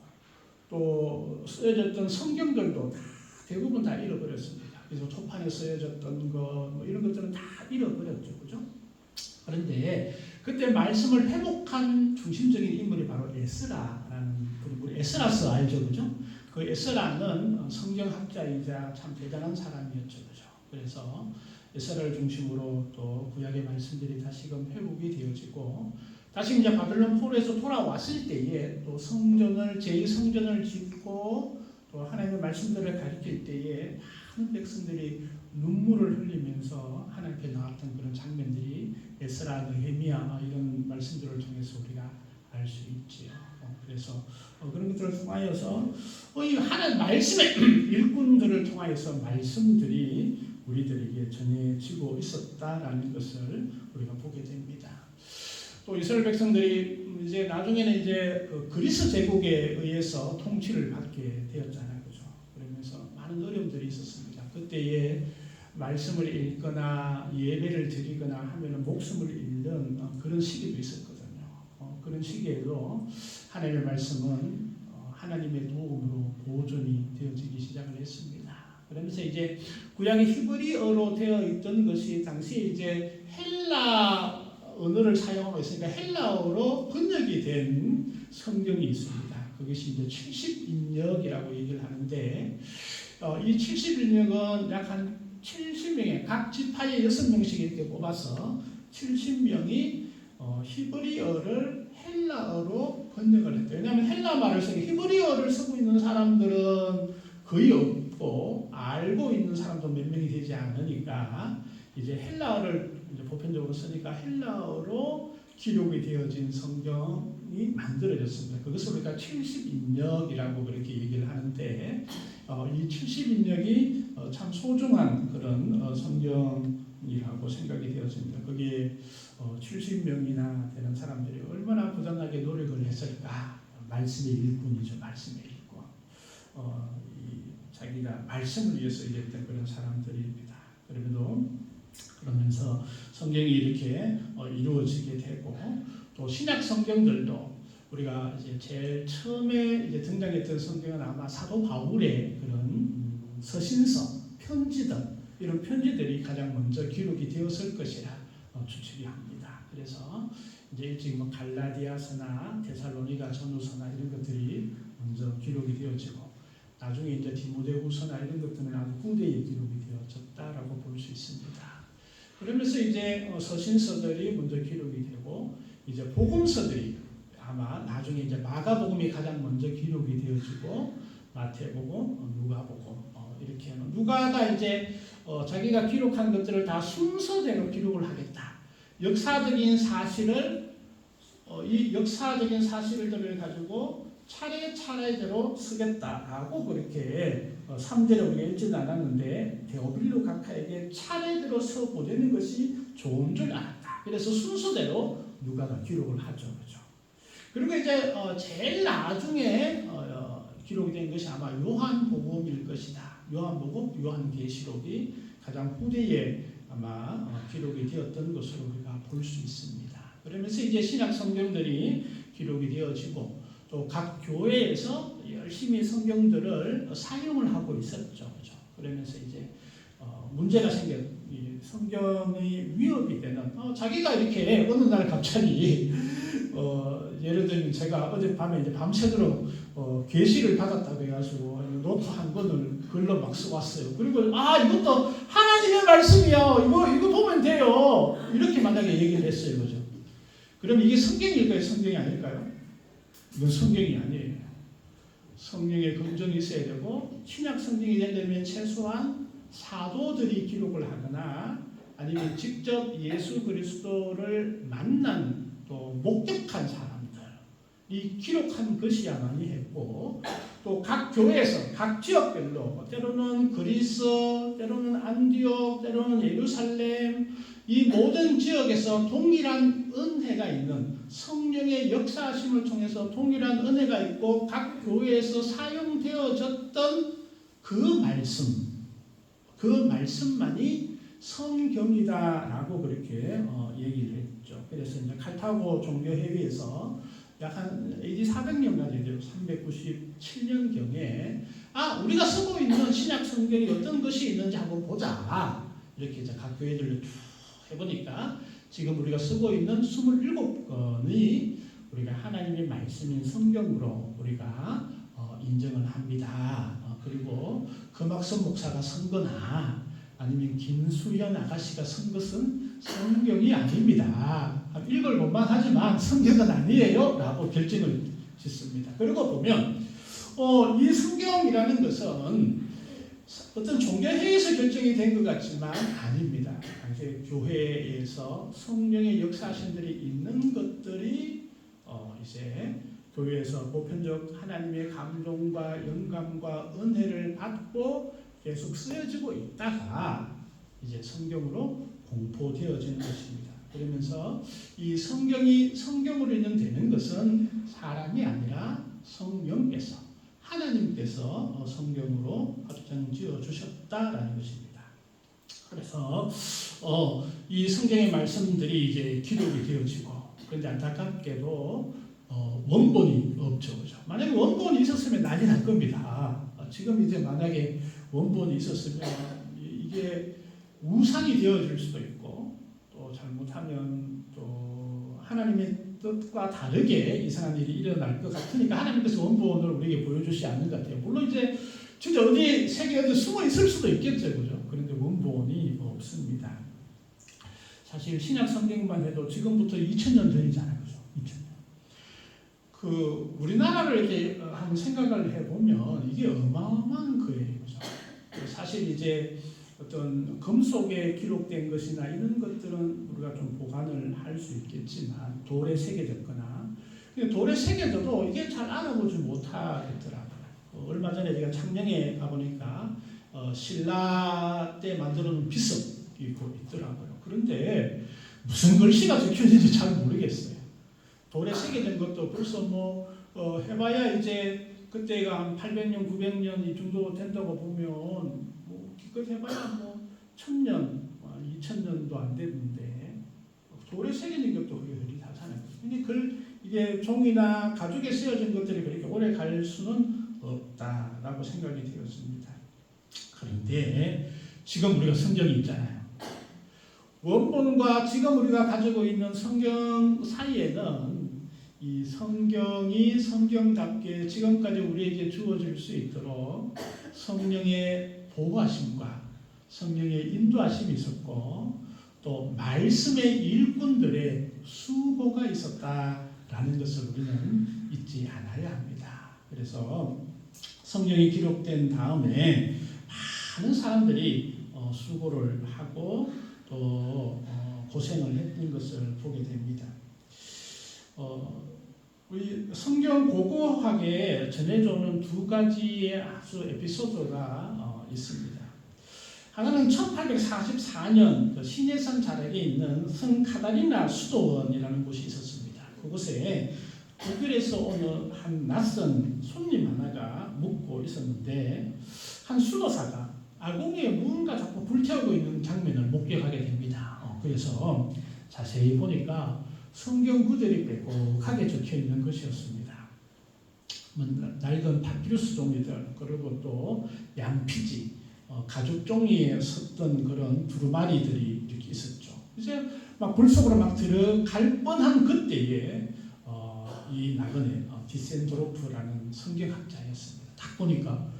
또 쓰여졌던 성경들도 다 대부분 다 잃어버렸습니다. 그래서 초판에 쓰여졌던 것 이런 것들은 다 잃어버렸죠, 그죠? 그런데 그때 말씀을 회복한 중심적인 인물이 바로 에스라라는 우리 에스라서 알죠, 그죠? 그 에스라는 성경학자이자 참 대단한 사람이었죠, 그죠? 그래서 에스라를 중심으로 또 구약의 말씀들이 다시금 회복이 되어지고 다시 이제 바벨론 포로에서 돌아왔을 때에 또 성전을 제2성전을 짓고 또 하나님의 말씀들을 가르칠 때에 많은 백성들이 눈물을 흘리면서 하나님께 나왔던 그런 장면들이 에스라, 느헤미야 이런 말씀들을 통해서 우리가 알 수 있지요. 그래서 그런 것들을 통하여서 이 하나님 말씀의 일꾼들을 통하여서 말씀들이 우리들에게 전해지고 있었다라는 것을 우리가 보게 됩니다. 또 이스라엘 백성들이 이제 나중에는 이제 그리스 제국에 의해서 통치를 받게 되었잖아요, 그죠? 그러면서 많은 어려움들이 있었습니다. 그때에 말씀을 읽거나 예배를 드리거나 하면은 목숨을 잃는 그런 시기도 있었거든요. 그런 시기에도 하나님의 말씀은 하나님의 도움으로 보존이 되어지기 시작을 했습니다. 그러면서 이제 구약의 히브리어로 되어 있던 것이 당시에 이제 헬라 언어를 사용하고 있으니까 헬라어로 번역이 된 성경이 있습니다. 그것이 이제 70인역이라고 얘기를 하는데 이 70인역은 약 한 70명의 각 지파에 6명씩 이렇게 뽑아서 70명이 히브리어를 헬라어로 번역을 했대요. 왜냐하면 헬라 말을 쓰고 히브리어를 쓰고 있는 사람들은 거의 없고 알고 있는 사람도 몇 명이 되지 않으니까 이제 헬라어를 이제 보편적으로 쓰니까 헬라어로 기록이 되어진 성경이 만들어졌습니다. 그것을 우리가 70인역이라고 그렇게 얘기를 하는데 이 70인역이 참 소중한 그런 성경이라고 생각이 되었습니다. 거기에 70명이나 되는 사람들이 얼마나 부단하게 노력을 했을까. 말씀의 일꾼이죠. 말씀의 일꾼. 자기가 말씀을 위해서 일했던 그런 사람들입니다. 그러면서 성경이 이렇게 이루어지게 되고 또 신약 성경들도 우리가 이제 제일 처음에 이제 등장했던 성경은 아마 사도 바울의 그런 서신서, 편지들 이런 편지들이 가장 먼저 기록이 되었을 것이라 추측이 합니다. 그래서 이제 지금 갈라디아서나 데살로니가 전후서나 이런 것들이 먼저 기록이 되어지고 나중에 이제 디모데후서나 이런 것들은 아주 후대에 기록이 되어졌다라고 볼 수 있습니다. 그러면서 이제 서신서들이 먼저 기록이 되고 이제 복음서들이 아마 나중에 이제 마가복음이 가장 먼저 기록이 되어지고 마태복음, 누가복음 이렇게 하는 누가가 이제 자기가 기록한 것들을 다 순서대로 기록을 하겠다. 역사적인 사실을 이 역사적인 사실들을 가지고 차례차례대로 쓰겠다라고 그렇게 3절에 우리가 읽지는 않았는데 데오빌로 각하에게 차례대로 써보내는 것이 좋은 줄 알았다. 그래서 순서대로 누가가 기록을 하죠. 그렇죠? 그리고 이제 제일 나중에 기록이 된 것이 아마 요한복음일 것이다. 요한복음, 요한계시록이 가장 후대에 아마 기록이 되었던 것으로 우리가 볼 수 있습니다. 그러면서 이제 신약 성경들이 기록이 되어지고 또 각 교회에서 열심히 성경들을 사용을 하고 있었죠. 그렇죠? 그러면서 이제 문제가 성경의 위협이 되는 자기가 이렇게 어느 날 갑자기 예를 들면 제가 어젯밤에 이제 밤새도록 계시를 받았다고 해가지고 노트 한 권을 글로 막 써왔어요. 그리고 이것도 하나님의 말씀이야. 이거 보면 돼요. 이렇게 만약에 얘기를 했어요. 그죠? 그럼 이게 성경일까요? 성경이 아닐까요? 이건 성경이 아니에요. 성경에 검증이 있어야 되고 신약 성경이 되려면 최소한 사도들이 기록을 하거나 아니면 직접 예수 그리스도를 만난 또 목격한 사람들이 기록한 것이야만이 했고 또 각 교회에서 각 지역별로 때로는 그리스, 때로는 안디옥, 때로는 예루살렘 이 모든 지역에서 동일한 은혜가 있는 성령의 역사하심을 통해서 동일한 은혜가 있고 각 교회에서 사용되어졌던 그 말씀만이 성경이다라고 그렇게 얘기를 했죠. 그래서 이제 칼타고 종교회의에서 약 한 AD 400년까지 397년경에 우리가 쓰고 있는 신약 성경이 어떤 것이 있는지 한번 보자. 이렇게 이제 각 교회들을 쭉 해보니까 지금 우리가 쓰고 있는 27권이 우리가 하나님의 말씀인 성경으로 우리가 인정을 합니다. 그리고 금학선 목사가 쓴 거나 아니면 김수현 아가씨가 쓴 것은 성경이 아닙니다. 읽을볼만 하지만 성경은 아니에요 라고 결정을 짓습니다. 그리고 보면 이 성경이라는 것은 어떤 종교회의에서 결정이 된 것 같지만 아닙니다. 당시 교회에서 성령의 역사하심들이 있는 것들이 이제 교회에서 보편적 하나님의 감동과 영감과 은혜를 받고 계속 쓰여지고 있다가 이제 성경으로 공포되어지는 것입니다. 그러면서 이 성경이 성경으로 인용되는 것은 사람이 아니라 성령께서 하나님께서 성경으로 확정지어 주셨다라는 것입니다. 그래서 이 성경의 말씀들이 이제 기록이 되어지고 그런데 안타깝게도 원본이 없죠, 그죠? 만약에 원본이 있었으면 난리 날 겁니다. 지금 이제 만약에 원본이 있었으면 이게 우상이 되어질 수도 있고 또 잘못하면 또 하나님의 뜻과 다르게 이상한 일이 일어날 것 같으니까 하나님께서 원본을 우리에게 보여주지 않는 것 같아요. 물론 이제 진짜 어디 세계 어디 숨어 있을 수도 있겠죠, 그죠? 그런데 원본이 없습니다. 사실 신약 성경만 해도 지금부터 2000년 전이잖아요, 그죠? 2000년. 우리나라를 이렇게 한번 생각을 해보면 이게 어마어마한 거예요, 그죠? 사실 이제 어떤 금속에 기록된 것이나 이런 것들은 우리가 좀 보관을 할 수 있겠지만 돌에 새겨졌거나 돌에 새겨져도 이게 잘 알아보지 못하겠더라고요. 얼마 전에 제가 창녕에 가보니까 신라 때 만들어놓은 비석이 있더라고요. 그런데 무슨 글씨가 적혀있는지 잘 모르겠어요. 돌에 새겨진 것도 벌써 해봐야 이제 그때가 한 800년, 900년 이 정도 된다고 보면 기껏 해봐야 1000년, 2000년도 안 됐는데 돌에 새겨진 것도 그게 흐릿하잖아요. 근데 이게 종이나 가죽에 쓰여진 것들이 그렇게 오래 갈 수는 없다라고 생각이 되었습니다. 그런데 지금 우리가 성경이 있잖아요. 원본과 지금 우리가 가지고 있는 성경 사이에는 이 성경이 성경답게 지금까지 우리에게 주어질 수 있도록 성령의 보호하심과 성령의 인도하심이 있었고 또 말씀의 일꾼들의 수고가 있었다라는 것을 우리는 잊지 않아야 합니다. 그래서 성경이 기록된 다음에 많은 사람들이 수고를 하고 또 고생을 했던 것을 보게 됩니다. 우리 성경 고고학에 전해져오는 두 가지의 아주 에피소드가 있습니다. 하나는 1844년 시내산 자락에 있는 성 카타리나 수도원이라는 곳이 있었습니다. 그곳에 독일에서 오는 한 낯선 손님 하나가 묵고 있었는데 한 수도사가 아궁이에 무언가 자꾸 불태우고 있는 장면을 목격하게 됩니다. 그래서 자세히 보니까 성경 구절이 빼곡하게 적혀 있는 것이었습니다. 낡은 파피루스 종이들 그리고 또 양피지 가죽 종이에 섰던 그런 두루마리들이 이렇게 있었죠. 이제 막 불 속으로 막 들어갈 뻔한 그때에 이 나그네 디센도로프라는 성경학자였습니다. 딱 보니까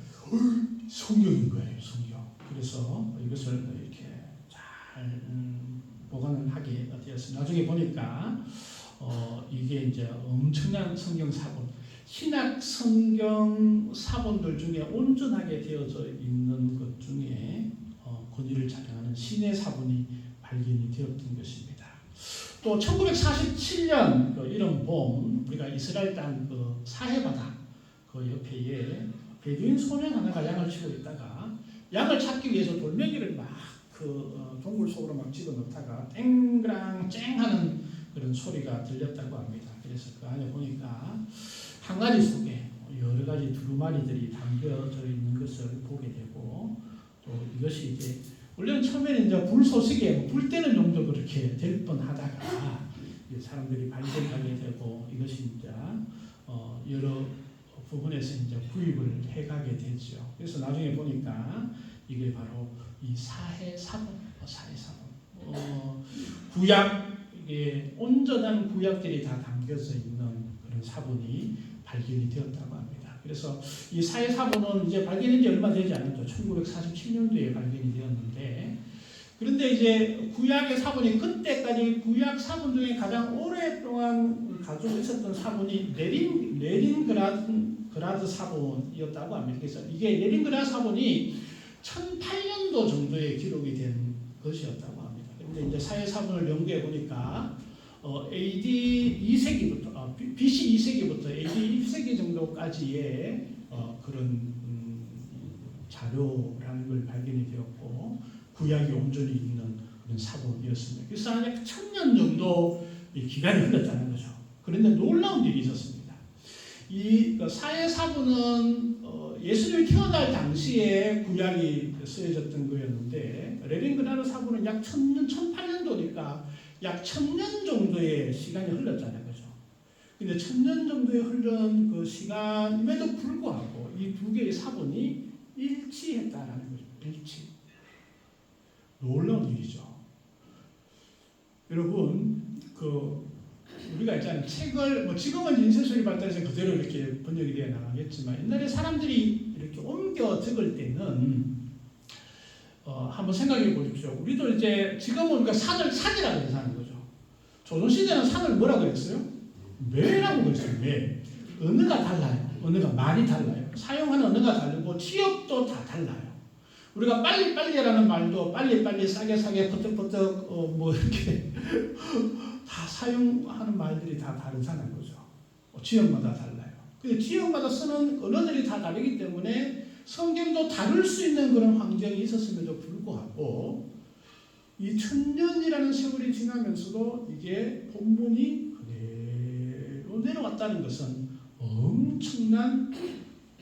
성경인 거예요, 성경. 그래서 이것을 이렇게 잘 보관을 하게 되었습니다. 나중에 보니까 이게 이제 엄청난 성경 사본, 신약 성경 사본들 중에 온전하게 되어져 있는 것 중에 권위를 자랑하는 신의 사본이 발견이 되었던 것입니다. 또 1947년 이런 봄 우리가 이스라엘 땅 사해바다 그 옆에 베두인 소년 하나가 양을 치고 있다가 양을 찾기 위해서 돌멩이를 막 동굴 속으로 막 집어넣다가 땡그랑 쨍 하는 그런 소리가 들렸다고 합니다. 그래서 그 안에 보니까 항아리 속에 여러 가지 두루마리들이 담겨져 있는 것을 보게 되고 또 이것이 이제 원래는 처음에는 이제 불쏘시개 불 때는 정도 그렇게 될 뻔하다가 사람들이 발견하게 되고 이것이 이제 여러 부분에서 이제 구입을 해가게 되죠. 그래서 나중에 보니까 이게 바로 이 사해사본, 구약 이게 온전한 구약들이 다 담겨져 있는 그런 사본이 발견이 되었다고 합니다. 그래서 이 사해사본은 이제 발견된 지 얼마 되지 않았죠. 1947년도에 발견이 되었는데 그런데 이제 구약의 사본이 그때까지 구약 사본 중에 가장 오랫동안 가지고 있었던 사본이 레닌그라드 사본이었다고 합니다. 그래서 이게 레닌그라드 사본이 1008년도 정도에 기록이 된 것이었다고 합니다. 그런데 이제 사회사본을 연구해 보니까 AD 2세기부터 BC 2세기부터 AD 1세기 정도까지의 그런 자료라는 걸 발견이 되었고 구약이 온전히 있는 그런 사본이었습니다. 그래서 한 1000년 정도 기간이 흘렀다는 거죠. 그런데 놀라운 일이 있었습니다. 이 사회사본은 예수님이 태어날 당시에 구약이 쓰여졌던 거였는데 레닌그라드 사본은 약 1000년, 1008년도니까 약 1000년 정도의 시간이 흘렀다는 거죠. 근데 1000년 정도에 흐른 그 시간임에도 불구하고 이 두 개의 사본이 일치했다라는 거죠. 일치. 놀라운 일이죠. 여러분, 우리가 있잖아요. 책을, 지금은 인쇄술이 발달해서 그대로 이렇게 번역이 되어 나가겠지만, 옛날에 사람들이 이렇게 옮겨 적을 때는, 한번 생각해 보십시오. 우리도 이제, 지금은 우리가 산이라고 해서 하는 거죠. 조선시대는 산을 뭐라고 했어요? 매라고 그랬어요. 매. 언어가 달라요. 언어가 많이 달라요. 사용하는 언어가 다르고, 지역도 다 달라요. 우리가 빨리빨리라는 말도 빨리빨리 싸게 퍼뜩퍼뜩 이렇게 다 사용하는 말들이 다 다르다는 거죠. 지역마다 달라요. 근데 지역마다 쓰는 언어들이 다 다르기 때문에 성경도 다룰 수 있는 그런 환경이 있었음에도 불구하고 이 1000년이라는 세월이 지나면서도 이게 본문이 그대로 내려왔다는 것은 엄청난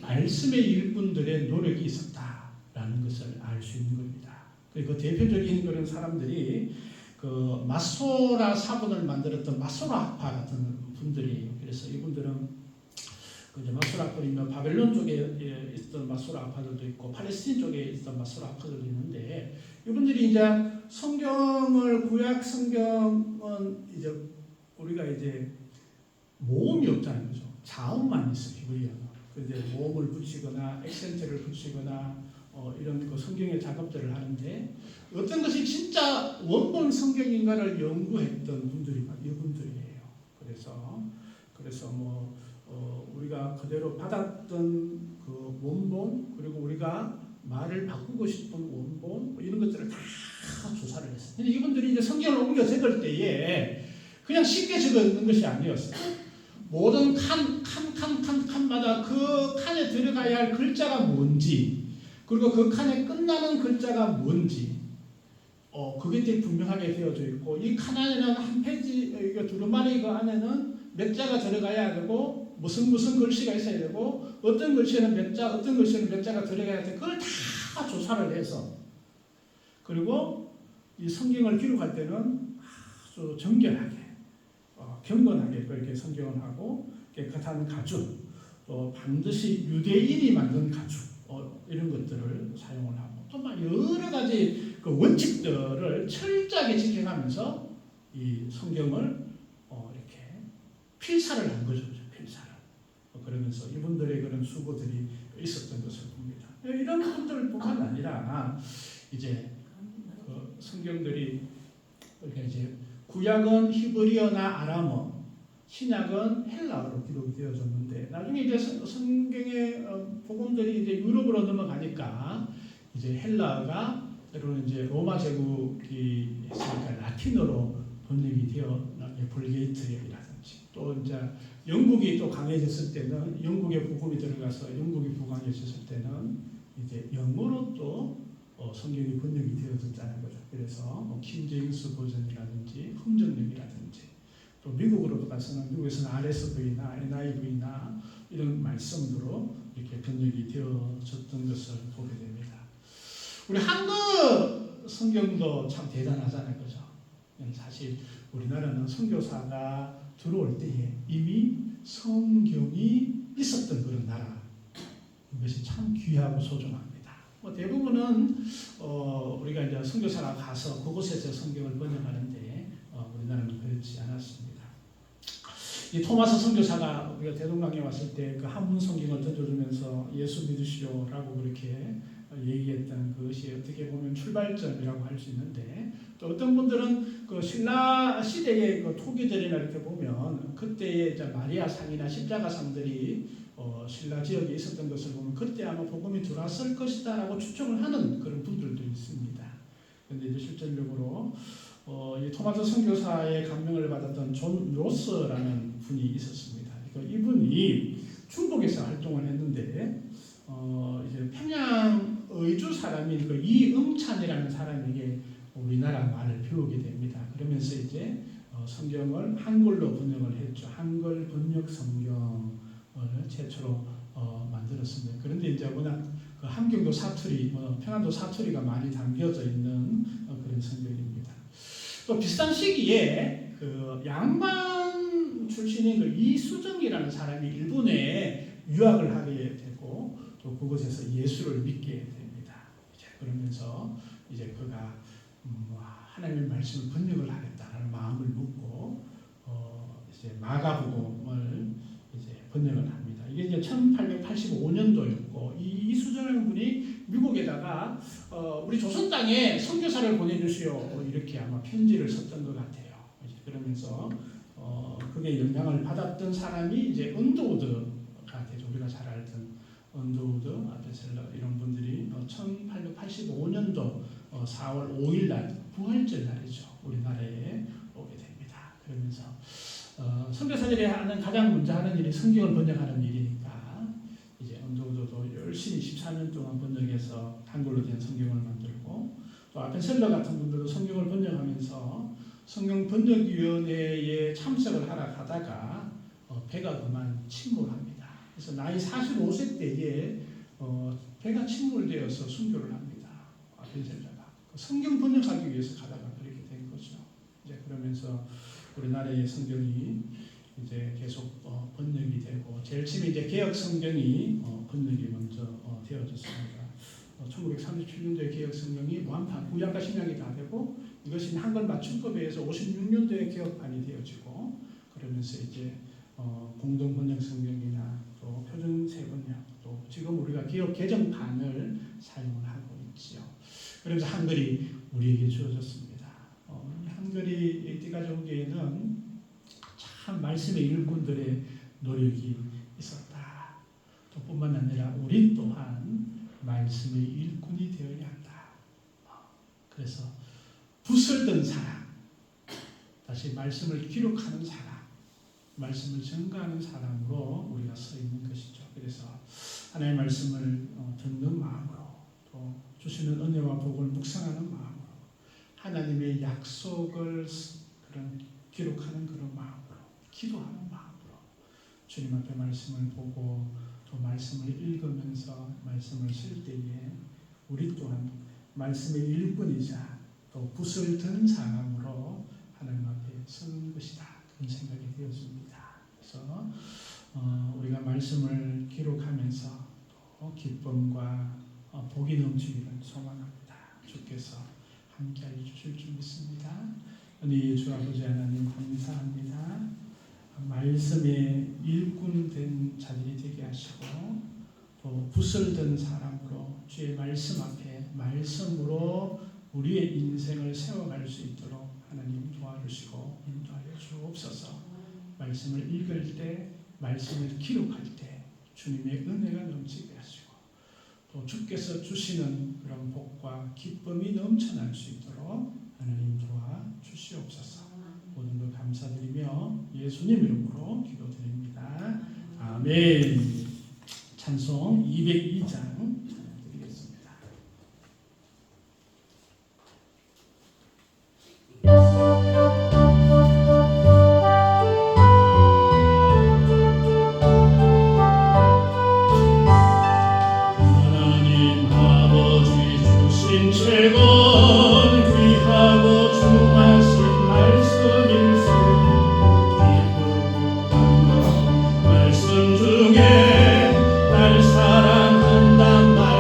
말씀의 일꾼들의 노력이 있었다라는 것을 알 수 있는 겁니다. 그리고 대표적인 그런 사람들이 그 마소라 사본을 만들었던 마소라 학파 같은 분들이, 그래서 이분들은 이제 마소라 학파이면 바벨론 쪽에 있던 마소라 학파들도 있고 팔레스틴 쪽에 있던 마소라 학파들도 있는데, 이분들이 이제 성경을, 구약 성경은 이제 우리가 이제 모음이 없다는 거죠. 자음만 있어요. 히브리어는. 근데 모음을 붙이거나 액센트를 붙이거나 이런 그 성경의 작업들을 하는데, 어떤 것이 진짜 원본 성경인가를 연구했던 분들이 이분들이에요. 그래서 우리가 그대로 받았던 그 원본, 그리고 우리가 말을 바꾸고 싶은 원본, 이런 것들을 다 조사를 했어요. 근데 이분들이 이제 성경을 옮겨 적을 때에 그냥 쉽게 적는 것이 아니었어요. 모든 칸마다 그 칸에 들어가야 할 글자가 뭔지, 그리고 그 칸에 끝나는 글자가 뭔지, 그게 되게 분명하게 되어져 있고, 이 칸 안에는 한 페이지, 두루마리 그 안에는 몇 자가 들어가야 되고, 무슨 글씨가 있어야 되고, 어떤 글씨에는 몇 자, 어떤 글씨에는 몇 자가 들어가야 돼. 그걸 다 조사를 해서, 그리고 이 성경을 기록할 때는 아주 정결하게, 경건하게 그렇게 성경을 하고, 깨끗한 가죽, 또 반드시 유대인이 만든 가죽, 이런 것들을 사용을 하고, 또 막 여러 가지 그 원칙들을 철저하게 지켜가면서 이 성경을 이렇게 필사를 한 거죠. 필사를. 그러면서 이분들의 그런 수고들이 있었던 것을 봅니다. 이런 분들뿐만 아니라 이제 그 성경들이 이제 구약은 히브리어나 아람어, 신약은 헬라어로 기록이 되어졌는데, 나중에 이제 성경의 복음들이 이제 유럽으로 넘어가니까 이제 헬라어가 때로는 이제 로마 제국이 했으니까 라틴어로 번역이 되어, 볼게이트라든지, 또 이제 영국이 또 강해졌을 때는 영국의 복음이 들어가서 영국이 부강해졌을 때는 이제 영어로 또 성경이 번역이 되어졌다는 거죠. 그래서 킹제임스 버전이라든지 흥정역이라든지, 또 미국으로 가서는 미국에서는 RSV나 NIV나 이런 말씀으로 이렇게 번역이 되어졌던 것을 보게 됩니다. 우리 한국 성경도 참 대단하잖아요, 그죠? 사실 우리나라는 선교사가 들어올 때에 이미 성경이 있었던 그런 나라, 이것이 참 귀하고 소중합니다. 대부분은 우리가 이제 선교사가 가서 그곳에서 성경을 번역하는데 우리나라는 그렇지 않았습니다. 이 토마스 선교사가 우리가 대동강에 왔을 때 그 한문 성경을 던져주면서 예수 믿으시오라고 그렇게 얘기했던 그것이 어떻게 보면 출발점이라고 할 수 있는데, 또 어떤 분들은 그 신라 시대의 그 토기들이나 이렇게 보면 그때의 이제 마리아 상이나 십자가 상들이 신라 지역에 있었던 것을 보면 그때 아마 복음이 들어왔을 것이다라고 추정을 하는 그런 분들도 있습니다. 그런데 이제 실질적으로 이 토마토 선교사의 감명을 받았던 존 로스라는 분이 있었습니다. 그러니까 이분이 중국에서 활동을 했는데 이제 평양 의주 사람인 그 이응찬이라는 사람에게 우리나라 말을 배우게 됩니다. 그러면서 이제 성경을 한글로 번역을 했죠. 한글 번역 성경을 최초로 만들었습니다. 그런데 이제 워낙 그 함경도 사투리, 평안도 사투리가 많이 담겨져 있는 그런 성경입니다. 또 비슷한 시기에 그 양반 출신인 그 이수정이라는 사람이 일본에 유학을 하게 되고 또 그곳에서 예수를 믿게 됩니다. 이제 그러면서 이제 그가 하나님의 말씀을 번역을 하겠다는 마음을 먹고 이제 마가복음을 이제 번역을 합니다. 이게 이제 1885년도였고 이수정이라는 분이 미국에다가 우리 조선 땅에 선교사를 보내주시오 이렇게 아마 편지를 썼던 것 같아요. 이제 그러면서 그게 영향을 받았던 사람이 이제 언더우드가 되죠. 우리가 잘 알던 언더우드, 베셀러 이런 분들이 1885년도 4월 5일 날 부활절 날이죠. 우리나라에 오게 됩니다. 그러면서 선교사들이 하는 가장 먼저 하는 일이 성경을 번역하는 일이니까 이제 언더우드도 열심히 14년 동안 번역해서 한글로 된 성경을 만들고 또 앞에 셀러 같은 분들도 성경을 번역하면서 성경 번역위원회에 참석을 하러 가다가 배가 그만 침몰합니다. 그래서 나이 45세 때에 배가 침몰되어서 순교를 합니다. 앞에 셀러가 성경 번역하기 위해서 가다가 그렇게 된 거죠. 이제 그러면서 우리나라의 성경이 이제 계속 번역이 되고 제일 처음에 이제 개혁 성경이 번역이 먼저 되어졌습니다. 1937년도에 개혁 성경이 완판, 구약과 신약이 다 되고 이것이 한글 맞춤법에 의해서 56년도에 개혁판이 되어지고 그러면서 이제 공동 번역 성경이나 또 표준 세번역 또 지금 우리가 개혁 개정판을 사용을 하고 있지요. 그래서 한글이 우리에게 주어졌습니다. 한글이 때까지 오기에는 참 말씀의 일꾼들의 노력이 있었다. 또 뿐만 아니라 우리 또한 말씀의 일꾼이 되어야 한다. 그래서 붓을 든 사람, 다시 말씀을 기록하는 사람, 말씀을 전가하는 사람으로 우리가 서 있는 것이죠. 그래서 하나님의 말씀을 듣는 마음으로 또 주시는 은혜와 복을 묵상하는 마음으로 하나님의 약속을 그런 기록하는 그런 마음으로 기도하는 마음으로 주님 앞에 말씀을 보고 또 말씀을 읽으면서 말씀을 쓸 때에 우리 또한 말씀의 일꾼이자 또 붓을 든 사람으로 하나님 앞에 서는 것이다. 그런 생각이 되었습니다. 그래서 우리가 말씀을 기록하면서 또 기쁨과 복이 넘치기를 소망합니다. 주께서 함께하여 주실 줄 믿습니다. 은혜의 주 아버지 하나님 감사합니다. 말씀에 일꾼된 자들이 되게 하시고 또 붓을 든 사람으로 주의 말씀 앞에 말씀으로 우리의 인생을 세워갈 수 있도록 하나님 도와주시고 인도하여 주옵소서. 말씀을 읽을 때 말씀을 기록할 때 주님의 은혜가 넘치게 하시고 또 주께서 주시는 그런 복과 기쁨이 넘쳐날 수 있도록 하나님 도와주시옵소서. 모든 것 감사드리며 예수님 이름으로 기도드립니다. 아멘. 찬송 202장 드리겠습니다. 하나님 아버지 주신 최고는 귀하고 중하신 말씀일세. 기쁘고 반가운 말씀 중에 날 사랑한단 말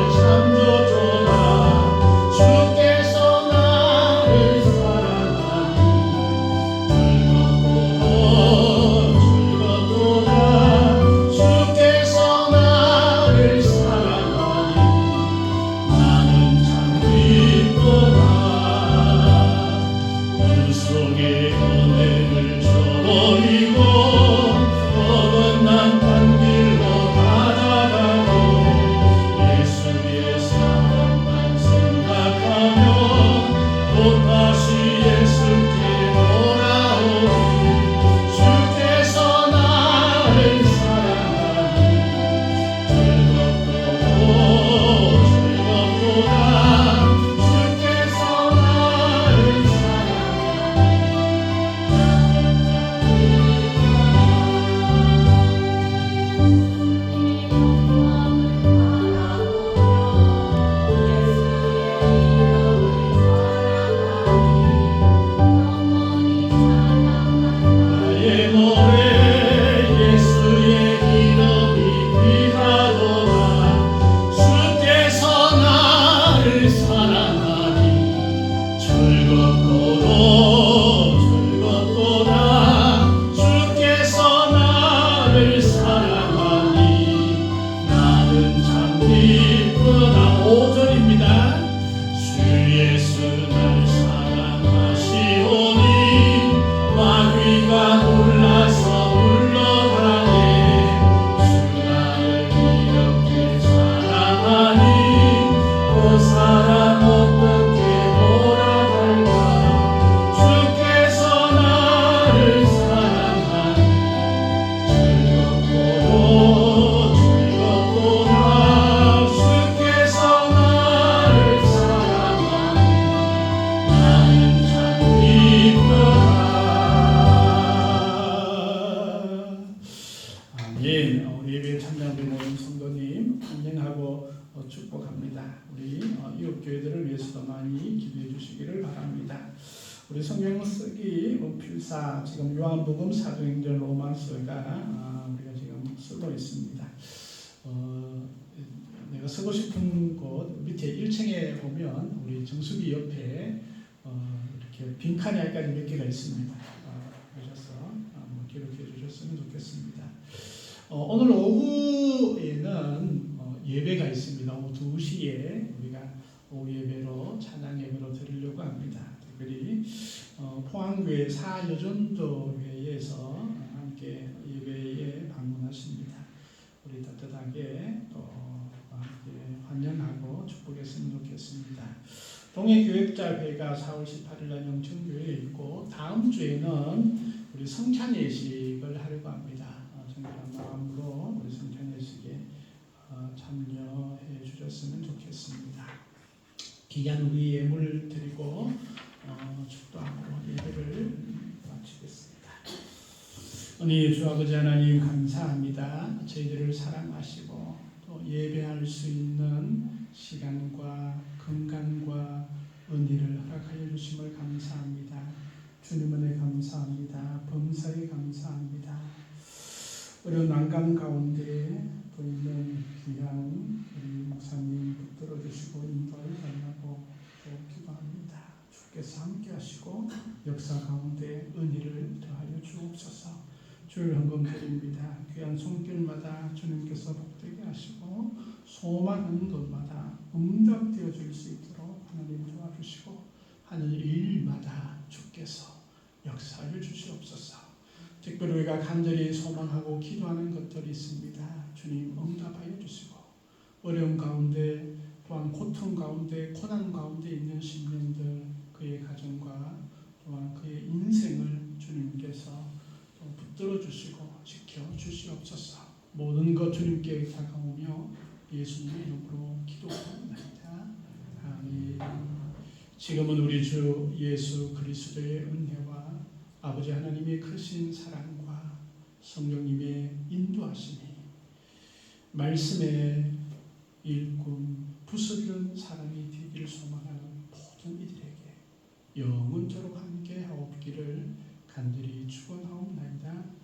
있습니다. 우리 이웃 교회들을 위해서도 많이 기도해 주시기를 바랍니다. 우리 성경 쓰기 필사 지금 요한복음, 사도행전, 로마서가 우리가 지금 쓰고 있습니다. 내가 쓰고 싶은 곳 밑에 1층에 보면 우리 정수기 옆에 이렇게 빈칸이 아직까지 몇 개가 있습니다. 그러셔서 기록해 주셨으면 좋겠습니다. 오늘 오후에는 예배가 있습니다. 오후 2시에 우리가 오후 예배로 찬양 예배로 드리려고 합니다. 특별히 포항교회 사여전도회에서 함께 예배에 방문하십니다. 우리 따뜻하게 또 함께 환영하고 축복했으면 좋겠습니다. 동해교역자회가 4월 18일 날 영천교회에 있고 다음 주에는 우리 성찬 예식을 하려고 합니다. 정결한 마음으로 우리 성찬 예식에 참여해 주셨으면 좋겠습니다. 기간 우리 예물 드리고 축도하고 예배를 마치겠습니다. 은혜의 주 아버지 하나님 감사합니다. 저희들을 사랑하시고 또 예배할 수 있는 시간과 건강과 은혜를 허락하여 주심을 감사합니다. 주님 은혜 감사합니다. 범사에 감사합니다. 어려운 난감 가운데 또 있는 귀한 우리 목사님 붙들어 주시고 인도를 달라고 또 기도합니다. 주께서 함께 하시고 역사 가운데 은혜를 더하여 주옵소서. 주를 헌금 드립니다. 귀한 손길마다 주님께서 복되게 하시고 소망하는 것마다 응답되어 줄 수 있도록 하나님 도와주시고 하는 일마다 주께서 역사를 주시옵소서. 특별히 우리가 간절히 소망하고 기도하는 것들이 있습니다. 주님 응답하여 주시고 어려움 가운데 또한 고통 가운데 고난 가운데 있는 심령들 그의 가정과 또한 그의 인생을 주님께서 붙들어 주시고 지켜 주시옵소서. 모든 것 주님께 다가오며 예수님의 이름으로 기도합니다. 아멘. 지금은 우리 주 예수 그리스도의 은혜와 아버지 하나님의 크신 사랑과 성령님의 인도하심이 말씀의 일꾼 부스런 사람이 되기를 소망하는 모든 이들에게 영원토록 함께 하옵기를 간절히 축원하옵나이다.